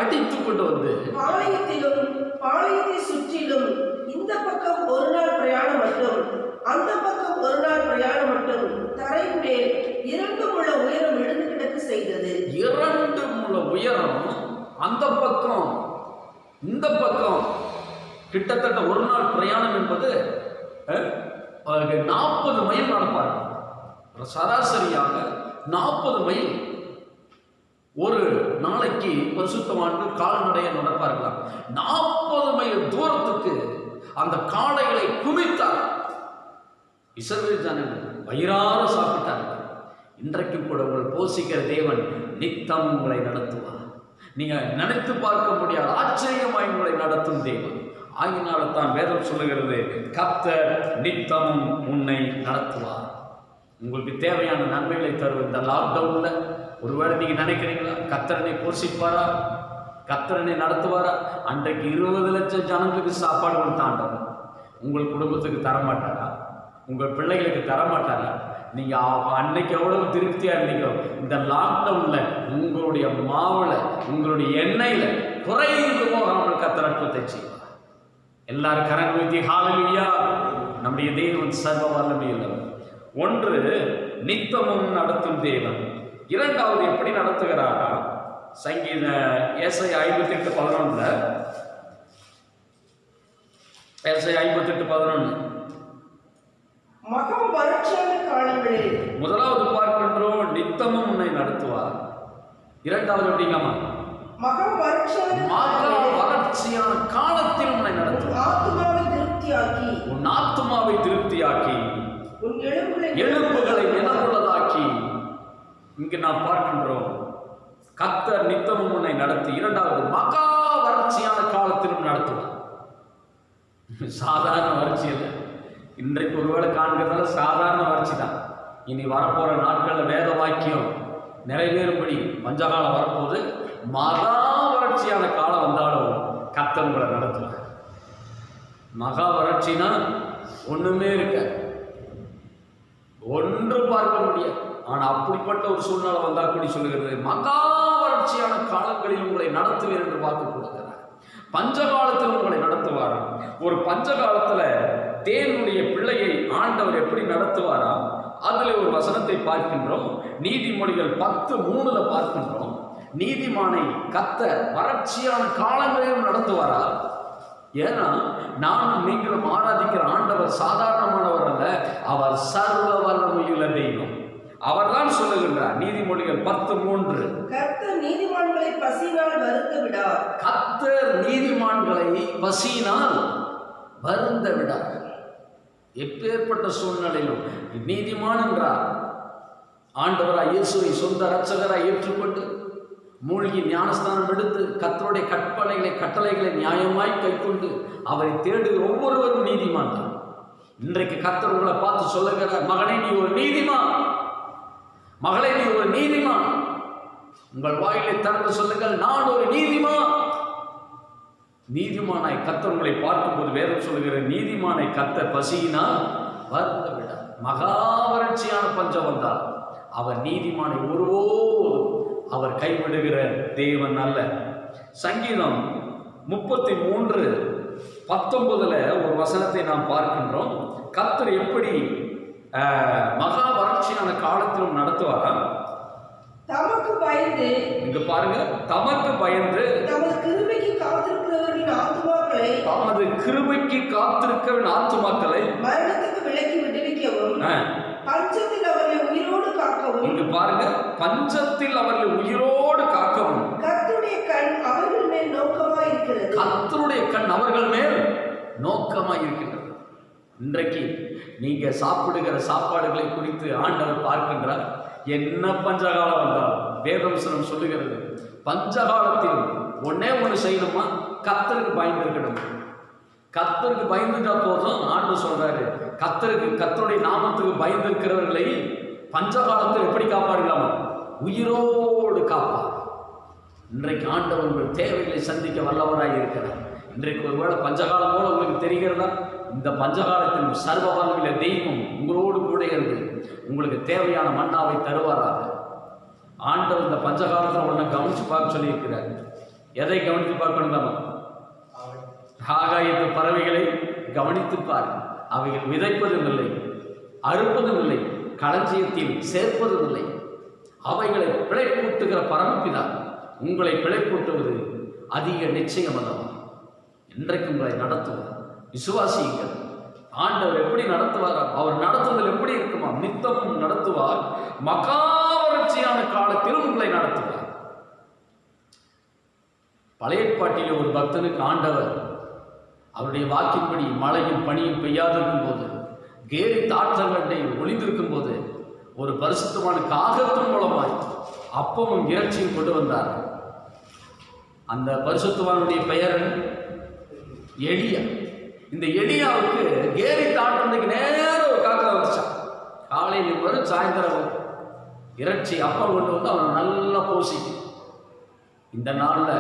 அடித்துக் கொண்டு வந்து பாளையத்திலும் பாளையத்தை சுற்றிலும் இந்த பக்கம் ஒரு நாள் பிரயாணம் மட்டும் அந்த பக்கம் ஒரு நாள் பிரயாணம் மட்டும் தரை மேல் 2 முழ உயரம் எழுந்து கிடக்க செய்தது.
2 முழ உயரம் அந்த பக்கம் இந்த பக்கம் கிட்டத்தட்ட ஒரு நாள் பிரயாணம் என்பது 40 மைல் நடப்பார்கள். சராசரியாக 40 மைல் ஒரு நாளைக்கு பரிசுத்தவான்கள் கால்நடையை நடப்பார்களாம். 40 மைல் தூரத்துக்கு அந்த காளைகளை குவித்தார். இஸ்ரவேல் ஜனங்கள் வயிறார சாப்பிட்டார்கள். இன்றைக்கும் கூட உங்கள் போஷிக்கிற தேவன் நித்தம் உங்களை நடத்துவார். நீங்க நினைத்து பார்க்க முடியாத ஆச்சரியமாய் உங்களை நடத்தும் தேவன். ஆகினால தான் வேதம் சொல்லுகிறது, கர்த்தர் நித்தம் உன்னை நடத்துவார். உங்களுக்கு தேவையான நன்மைகளை தரும் இந்த லாக்டவுன்ல ஒருவேளை நீங்க நினைக்கிறீங்களா, கர்த்தரனை போஷிப்பாரா, கர்த்தரனை நடத்துவாரா? அன்றைக்கு 20 லட்சம் ஜனங்களுக்கு சாப்பாடு கொடுத்தாண்டவர் உங்கள் குடும்பத்துக்கு தரமாட்டாரா? உங்கள் பிள்ளைகளுக்கு தரமாட்டாரா? நீங்க அன்னைக்கு எவ்வளவு திருப்தியா இருந்தீங்களோ, இந்த லாக்டவுன்ல உங்களுடைய மாவுல உங்களுடைய எண்ணெயில குறைந்து போகாமல் கர்த்தர் அற்புதத்தை செய்வார். எல்லாரும் கரங்கள் ஊதி ஹல்லேலூயா. நம்முடைய தேவன் சர்வ வல்லமையுள்ளவர். ஒன்று, நித்தமும் நடத்தும் தேவன். இரண்டாவது, எப்படி நடத்துகிறாரா? சங்கீத ஏசாயா 58:11 ஏசாயா 58:11
மகா வறட்சியான காலங்களில்
முதலாவது பார்க்கின்றோம், நித்தமும் உன்னை நடத்துவார். இரண்டாவது எப்படிங்கம்மா?
மகா
வறட்சியான காலத்தில் உன்னை நடத்துவார். உன் ஆத்துமாவை திருப்தியாக்கி
உன்
எலும்புகளை நிலவுள்ளதாக்கி. இங்கு நாம் பார்க்கின்றோம், கர்த்தர் நித்தமும் உன்னை நடத்தி. இரண்டாவது, மகா வறட்சியான காலத்திலும் நடத்துவார். சாதாரண வறட்சி இல்லை. இன்றைக்கு ஒருவேளை காண்கிறதால சாதாரண வறட்சி தான். இனி வரப்போற நாட்களில் வேத வாக்கியம் நிறைவேறும்படி பஞ்சகாலம் வரப்போது. மகா வறட்சியான காலம் வந்தாலும் கர்த்தர் உங்களை நடத்துவார். மகா வறட்சினா ஒண்ணுமே இருக்க, ஒன்று பார்க்க முடியாது. ஆனா அப்படிப்பட்ட ஒரு சூழ்நிலை வந்தால் கூடி சொல்லுகிறது, மகா வறட்சியான காலங்களில் உங்களை நடத்துவேன் என்று வாக்கு கொடுக்கிறார். பஞ்ச காலத்தில் உங்களை நடத்துவார். ஒரு பஞ்ச காலத்துல தேவனுடைய பிள்ளையை ஆண்டவர் எப்படி நடத்துவாரா? அதுல ஒரு வசனத்தை பார்க்கின்றோம். நீதிமொழிகள் 10:3 பார்க்கின்றோம். நீதிமானை கர்த்தர் வறட்சியான காலங்களிலும் நடத்துவாரா? ஏன்னா நானும் நீங்களும் ஆராதிக்கிற ஆண்டவர் சாதாரணமானவர் அல்ல, அவர் சர்வ வல்லமையுள்ள தெய்வம். அவர் தான் சொல்லுகின்றார். நீதிமொழிகள் 10:3
கர்த்தர் நீதிமான்களை பசியினால் வருந்த விடார்.
கர்த்தர் நீதிமான்களை பசியினால் வருந்த விடார். எப்பேற்பட்ட சூழ்நிலையிலும் நீதிமான் என்றார் ஆண்டவராய் இயேசுவை சொந்த இரட்சகராய் ஏற்றுக்கொண்டு மூழ்கி ஞானஸ்தானம் எடுத்து கர்த்தருடைய கட்டளைகளை நியாயமாய் கைக்கொண்டு அவரை தேடுகிற ஒவ்வொருவரும் நீதிமான் தான். இன்றைக்கு கர்த்தர் உங்களை பார்த்து சொல்லுகிறார், மகனே நீ ஒரு நீதிமான், மகளே நீ ஒரு நீதிமான். உங்கள் வாயிலை திறந்து சொல்லுங்கள், நான் ஒரு நீதிமான். நீதிமானாய் கர்த்தர் உங்களை பார்க்கும்போது வேதம் சொல்லுகிற நீதிமானை கர்த்தர் பசியினால் வருந்த விட. மகா வறட்சியான பஞ்சம் வந்தால் அவர் நீதிமானை ஒருவோடு அவர் கைவிடுகிற தேவன் அல்ல. சங்கீதம் 33:19 ஒரு வசனத்தை நாம் பார்க்கின்றோம். கர்த்தர் எப்படி மகா வறட்சியான காலத்திலும் நடத்துவாரா?
தமக்கு பயந்து,
இங்க பாருங்க, தமக்கு பயந்து
தமது கிருபைக்கு காத்திருக்கிறவர்களின் ஆத்துமாக்களை மரணத்துக்கு விலக்கி விடுவிக்கவும் பஞ்சத்தில் அவர்களை உயிரோடு காக்கவும்.
இங்க பாருங்க, பஞ்சத்தில் அவர்களை உயிரோடு காக்கவும்
கர்த்தருடைய கண் அவர்கள் மேல் நோக்கமாய் இருக்கிறது.
கர்த்தருடைய கண் அவர்கள் மேல் நோக்கமாய் இருக்கிறது. இன்றைக்கு நீங்க சாப்பிடுகிற சாப்பாடுகளை குறித்து ஆண்டவர் பார்க்கின்றார். என்ன பஞ்சகாலம் வந்தாலும் வேதவசனம் சொல்லுகிறது, பஞ்சகாலத்தில் ஒன்னே ஒன்று செய்யணுமா? கர்த்தருக்கு பயந்து இருக்கணும். கர்த்தருக்கு பயந்துட்டா போதும். ஆண்டு சொல்றாரு, கர்த்தருடைய நாமத்துக்கு பயந்து இருக்கிறவர்களை பஞ்சகாலத்தில் எப்படி காப்பாடுகலாமா? உயிரோடு காப்பார். இன்றைக்கு ஆண்டவர் உங்கள் தேவைகளை சந்திக்க வல்லவராய் இருக்கிறார். இன்றைக்கு ஒருவேளை பஞ்சகாலம் போல உங்களுக்கு தெரிகிறதா? இந்த பஞ்சகாலத்தின் சர்வ வல்லமையுள்ள தெய்வம் உங்களோடு கூட இருந்து உங்களுக்கு தேவையான மன்னாவை தருவாராக. ஆண்டவர் இந்த பஞ்சகாலத்தில் உடனே கவனித்து பார்க்க சொல்லியிருக்கிறார். எதை கவனித்து பார்க்கணும்? நம்ம ஆகாயத்து பறவைகளை கவனித்து பாருங்கள். அவைகள் விதைப்பதும் இல்லை, அறுப்பதும் இல்லை, களஞ்சியத்தில் சேர்ப்பதும் இல்லை. அவைகளை பிழைப்பூட்டுகிற பரமபிதா உங்களை பிழைப்பூட்டுவது அதிக நிச்சயம் அல்லவா? இன்றைக்கு உங்களை நடத்துவார். விசுவாசியுங்கள். ஆண்டவர் எப்படி நடத்துவார்? அவர் நடத்துவதில் எப்படி இருக்குமா? நித்தமும் நடத்துவார். மகாவறட்சியான காலத்திலும் உங்களை நடத்துவார். பழைய ஏற்பாட்டிலே ஒரு பக்தனுக்கு ஆண்டவர் அவருடைய வாக்கின்படி மழையும் பனியும் பெய்யாதிருக்கும் போது, கேரி தாற்றங்கண்டை ஒளிந்திருக்கும் போது, ஒரு பரிசுத்தமான காகத்தின் மூலமாய் அப்பமும் இறைச்சியும் கொண்டு வந்தார். அந்த பரிசுத்தவானுடைய பெயர் எலியா. இந்த எலியாவுக்கு கேரி தாண்டதுக்கு நேரம் ஒரு காக்கா வந்துச்சான். காலையில் வரும், சாயந்தரம் வரும். இறைச்சி அப்பம் கொண்டு வந்து அவனை நல்லா போசி. இந்த நாளில்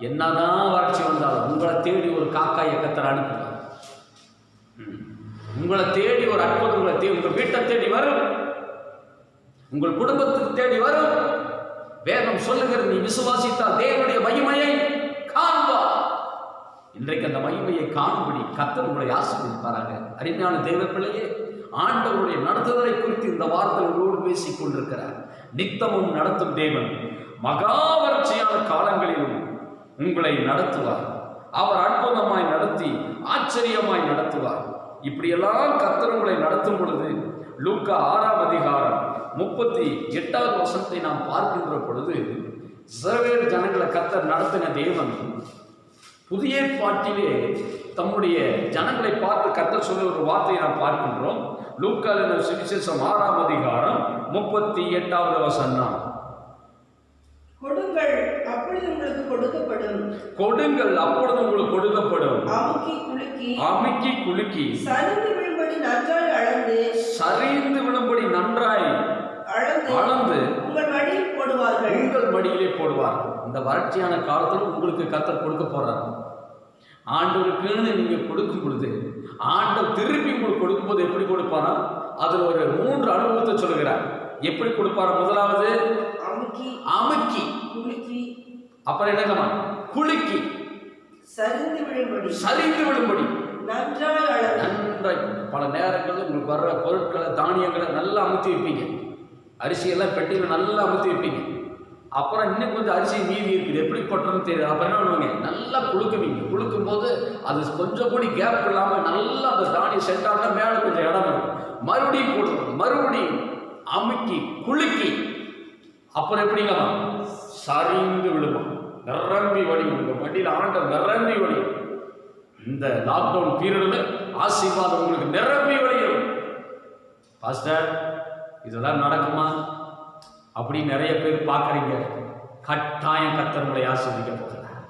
என்னதான் வறட்சி வந்தாலும் உங்களை தேடி ஒரு காக்காயை கத்தர் அனுப்புவார். உங்களை தேடி ஒரு அற்புதம் உங்களை தேடி உங்கள் வீட்டை தேடி வரும், உங்கள் குடும்பத்துக்கு தேடி வரும். வேதம் சொல்லுகிறது, நீ விசுவாசித்தால் தேவனுடைய மகிமையை காண்பார். இன்றைக்கு அந்த மகிமையை காணும்படி கர்த்தர் உங்களை ஆசீர்வதிப்பாராக. அருமையான தேவ பிள்ளையே, ஆண்டவருடைய நடத்துதலை குறித்து இந்த வார்த்தை உங்களோடு பேசிக் கொண்டிருக்கிறார். நித்தமும் நடத்தும் தேவன் மகாவறட்சியான காலங்களிலும் உங்களை நடத்துவார். அவர் அற்புதமாய் நடத்தி ஆச்சரியமாய் நடத்துவார். இப்படியெல்லாம் கர்த்தர் உங்களை நடத்தும் பொழுது லூக்கா 6ஆம் அதிகாரம் 38வது வசனத்தை நாம் பார்க்கின்ற பொழுது, இஸ்ரவேல் ஜனங்களை கர்த்தர் நடத்தின தேவன் புதிய ஏற்பாட்டிலே தம்முடைய ஜனங்களை பார்த்து கர்த்தர் சொல்ல ஒரு வார்த்தையை நாம் பார்க்கின்றோம். லூக்கா சுவிசேஷம் 6ஆம் அதிகாரம் 38வது வசனம்.
கொடுங்கள் அப்பொழுது உங்களுக்கு கொடுக்கப்படும்.
கொடுங்கள் அப்பொழுது உங்களுக்கு கொடுக்கப்படும்.
அமுக்கி குலுக்கி சரிந்து விழும்படி நன்றாய் அளந்து,
சரிந்து விழும்படி நன்றாய் அளந்து
உங்கள் மடியில் போடுவார்கள்.
உங்கள் மடியிலே போடுவார்கள். இந்த வறட்சியான காலத்தில் உங்களுக்கு கர்த்தர் கொடுக்க போறார். ஆண்டவருக்குன்னு நீங்க கொடுக்கும் பொழுது ஆண்டவர் திருப்பி உங்களுக்கு கொடுக்கும்போது எப்படி கொடுப்பாரா? அதுல ஒரு 3 அனுபவத்தை சொல்லுகிறார். எப்படி கொடுப்பாரா? முதலாவது அமுக்கி
குலுக்கி,
அப்புறம் என்னங்கம்மா? குலுக்கி சரிந்து விழும்படி நன்றாய். பல நேரங்களில் உங்களுக்கு வர்ற பொருட்களை, தானியங்களை நல்லா அமுத்தி வைப்பீங்க. அரிசியெல்லாம் பெட்டியில் நல்லா அமுத்தி வைப்பீங்க. அப்புறம் இன்னும் கொஞ்சம் அரிசி மீதி இருக்குது, எப்படி கொட்டுறதுன்னு தெரியாது. அப்புறம் என்ன பண்ணுவீங்க? நல்லா குலுக்குவீங்க. குலுக்கும் போது அது கொஞ்சம் கூடி கேப் இல்லாமல் நல்லா அந்த தானியம் செட் ஆனால் மேலே கொஞ்சம் இடம் வரும். மறுபடியும் போட்டுருவோம், மறுபடியும் அமுக்கி குலுக்கி, அப்புறம் எப்படிங்கம்மா? சரிந்து விழுமா, நிரம்பி வடியும். உங்கள் வண்டியில் ஆண்ட நிரம்பி வடியும். இந்த லாக்டவுன் பீரியடில் ஆசீர்வாதம் உங்களுக்கு நிரம்பி வடியும். பாஸ்டர், இதெல்லாம் நடக்குமா அப்படின்னு நிறைய பேர் பார்க்குறீங்க. கட்டாயம் கர்த்தர் உங்களை ஆசீர்வதிக்க போகிறார்.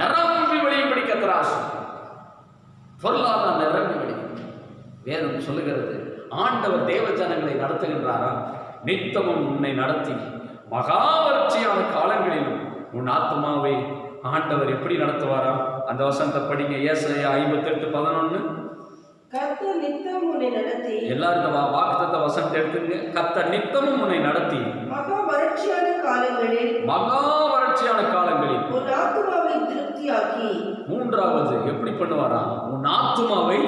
நிரம்பி வழியும்படி கர்த்தர் ஆசீர்வதிப்பார். பொருளாதார நிரம்பி வழியும். வேதம் சொல்லுகிறது, ஆண்டவர் தேவ ஜனங்களை நடத்துகின்றாரா? நித்தமும் உன்னை நடத்தி மகாவறட்சியான காலங்களிலும் உன் ஆத்மாவை ஆண்டவர் எப்படி நடத்துவாரா? அந்த வசனத்தை படிங்க. ஏசாயா 58:11.
கர்த்தர் நித்தமும் உன்னை நடத்தி,
எல்லாரும் இந்த வாக்குத்தத்த வசனத்தை எடுத்துங்க. கர்த்தர் நித்தமும் உன்னை நடத்தி
மகாவறட்சியான காலங்களில் உன் ஆத்துமாவை திருப்தியாக்கி.
மூன்றாவது எப்படி பண்ணுவாரா? உன் ஆத்துமாவை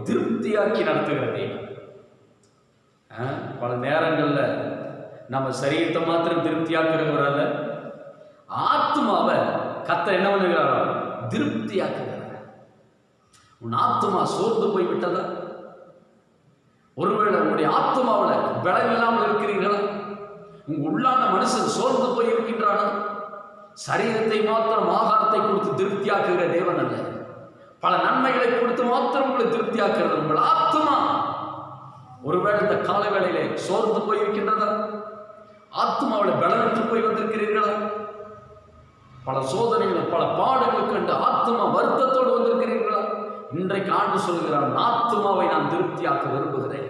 திருப்தியாக்கி நடத்துகிறதே. பல நேரங்கள்ல நம்ம சரீரத்தை மாத்திரம் திருப்தியாக்குறவரால ஆத்துமாவை கர்த்தர் என்ன பண்ணுகிறாரா? திருப்தியாக்குகிறார். உன் ஆத்துமா சோர்ந்து போய் விட்டதா? ஒருவேளை உங்களுடைய ஆத்துமாவில் பலம் இல்லாமல் இருக்கிறீர்களா? உங்க உள்ளான மனுஷன் சோர்ந்து போய் இருக்கின்றானா? சரீரத்தை மாத்திரம் ஆகாரத்தை கொடுத்து திருப்தியாக்குகிற தேவன் அல்ல. பல நன்மைகளை கொடுத்து மாத்திரம் உங்களை திருப்தியாக்குறது உங்கள் ஆத்துமா. ஒருவேளை இந்த கால வேளையிலே சோர்ந்து போய் இருக்கின்றதா? ஆத்துமாவில் பலனற்று போய் வந்திருக்கிறீர்களா? பல சோதனைகள், பல பாடுகளுக்கு கண்டு ஆத்துமா வருத்தத்தோடு வந்திருக்கிறீர்களா? இன்றைக்கு ஆண்டு சொல்கிறான், ஆத்துமாவை நான் திருப்தியாக்க விரும்புகிறேன்.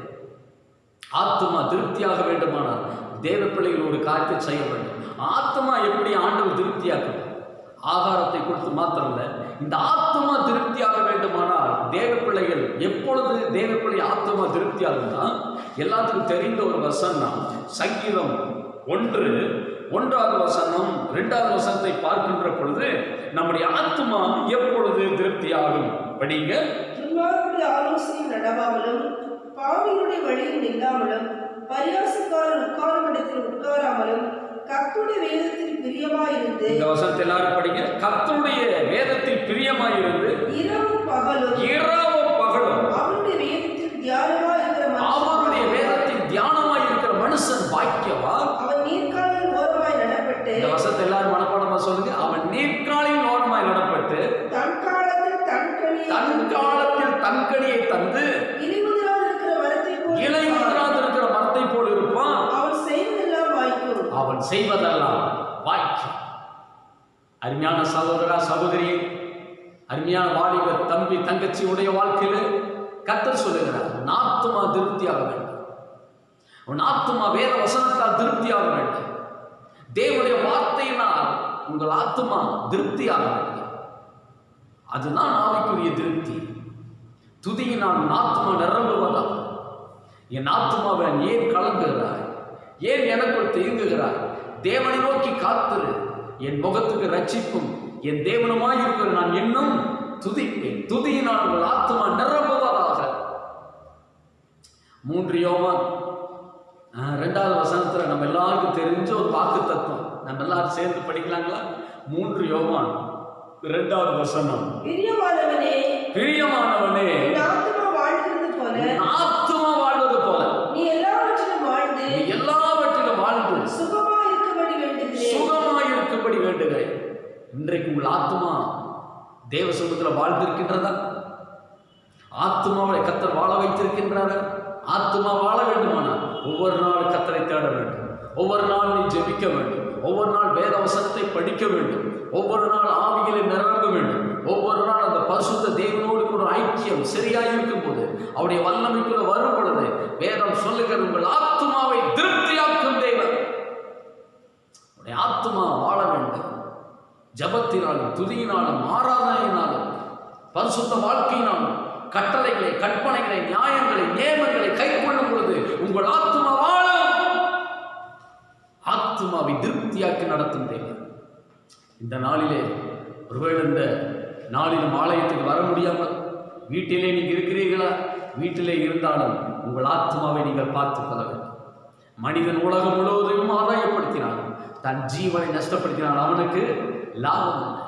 ஆத்துமா திருப்தியாக வேண்டுமானால் தேவ பிள்ளைகள் ஒரு காரியத்தை செய்ய வேண்டும். ஆத்மா எப்படி ஆண்டவர் திருப்தியாக்கும்? ஆகாரத்தை கொடுத்து மாத்திரம் இல்லை, இந்த ஆத்மா திருப்தியாக வேண்டுமானால் தேவ பிள்ளைகள் எப்பொழுது தேவ பிள்ளை ஆத்மா திருப்தியாகும்னா, எல்லாத்துக்கும் தெரிந்த ஒரு வசனம் சங்கீதம் 1:1 வசனம் 2 வசனத்தை பார்க்கின்ற பொழுது நம்முடைய ஆத்மா எப்பொழுது திருப்தியாகும்? படிங்க.
துன்மார்க்கருடைய ஆலோசனையில் நடவாமலும் பாவிகளுடைய வழியில் நில்லாமலும் பரியாசக்காரர் உட்காரும் இடத்தில் உட்காராமலும் கர்த்தருடைய வேதத்தில் பிரியமாயிருந்து.
இந்த வசனத்தை எல்லாரும் படிங்க. கர்த்தருடைய வேதத்தில் பிரியமாயிருந்து
இரவும் பகலும் அவருடைய வேதத்தில் தியானமாய் இருக்கிற மனுஷன் பாக்கியவான். அவன் நீர்க்காலில் ஓரமாய் நடப்பட்டு. இந்த வசனத்தை எல்லாரும் மனப்பாடமா சொல்லுங்க. அவன் நீர்க்காலில் ஓரமாய் நடப்பட்டு தன் காலத்தில் தன்கனியை தந்து இலையுதிராது இருக்கிற மரத்தை போல் இருப்பான். அவன் செய்வதெல்லாம் வாய்க்கும். அருமையான சகோதரா சகோதரி, அருமையான வாலிபர் தம்பி தங்கச்சி உடைய வாழ்க்கையில் கர்த்தர் சொல்லுகிறார், உன் ஆத்துமா திருப்தியாக வேண்டும். உன் ஆத்துமா வேத வசனத்தால் திருப்தியாக வேண்டும். தேவனுடைய வார்த்தையினால் உங்கள் ஆத்துமா திருப்தியாக வேண்டும். அதுதான் ஆவிக்குரிய திருப்தி. துதியினால் உன் ஆத்துமா நிரம்புவதாக. என் ஆத்துமாவை ஏன் கலங்குகிறாய்? ஏன் எனக்குள் தேங்குகிறாய்? தேவனை நோக்கி காத்திரு. என் முகத்துக்கு ரட்சிப்பும் என் தேவனுமாய் இருக்கிற நான் இன்னும் துதிப்பேன். துதியினால் உங்கள் ஆத்துமா நிரம்புவதாக. 3 யோவான் 2 வசனத்துல நம்ம எல்லாருக்கும் தெரிஞ்ச ஒரு வாக்கு தத்துவம். நம்ம எல்லாரும் சேர்ந்து படிக்கலாங்களா? 3 யோவான் 2 வசனம். பிரியமானவனே ஆத்துமா வாழ்வது
போல
நீ எல்லாவற்றிலும்
வாழ்ந்து
சுகமாய்
இருக்கும்படி வேண்டுகிறேன். இன்றைக்கு உங்கள் ஆத்துமா தேவ சமூகத்தில் வாழ்ந்திருக்கின்றதா? ஆத்துமாவை கர்த்தர் வாழ வைத்திருக்கின்றாரா? ஆத்துமா வாழ வேண்டுமானால் ஒவ்வொரு நாள் கர்த்தரை தேட வேண்டும். ஒவ்வொரு நாள் நீ ஜெபிக்க வேண்டும். ஒவ்வொரு நாள் வேத வசனத்தை படிக்க வேண்டும். ஒவ்வொரு நாள் ஆவிகளை நிரம்ப வேண்டும். ஒவ்வொரு நாள் அந்த பரிசுத்த தேவனோடு கூட ஐக்கியம் சரியாக இருக்கும் போது, அவருடைய வல்லமைக்குள்ள வரும் பொழுது வேதம் சொல்லுகிற உங்கள் ஆத்துமாவை திருப்தியாக்கும் தேவன். உடைய ஆத்துமா வாழ வேண்டும். ஜபத்தினாலும் துதியினாலும் ஆராதனையினாலும் பரிசுத்த வாழ்க்கையினாலும் கட்டளைகளை கற்பனைகளை நியாயங்களை நியமங்களை கை கொள்ளும் பொழுது உங்கள் ஆத்துமா வாழும். ஆத்துமாவை திருப்தியாக்கி நடத்தும் தேவன். இந்த நாளிலே ஒருவேளை இந்த நாளிலும் ஆலயத்துக்கு வர முடியாமல் வீட்டிலே நீங்கள் இருக்கிறீர்களா? வீட்டிலே இருந்தாலும் உங்கள் ஆத்மாவை நீங்கள் பார்த்துக் கொள்ள வேண்டும். மனிதன் உலகம் முழுவதையும் ஆதாயப்படுத்தினாலும் தன் ஜீவனை நஷ்டப்படுத்தினால் அவனுக்கு லாபம் இல்லை.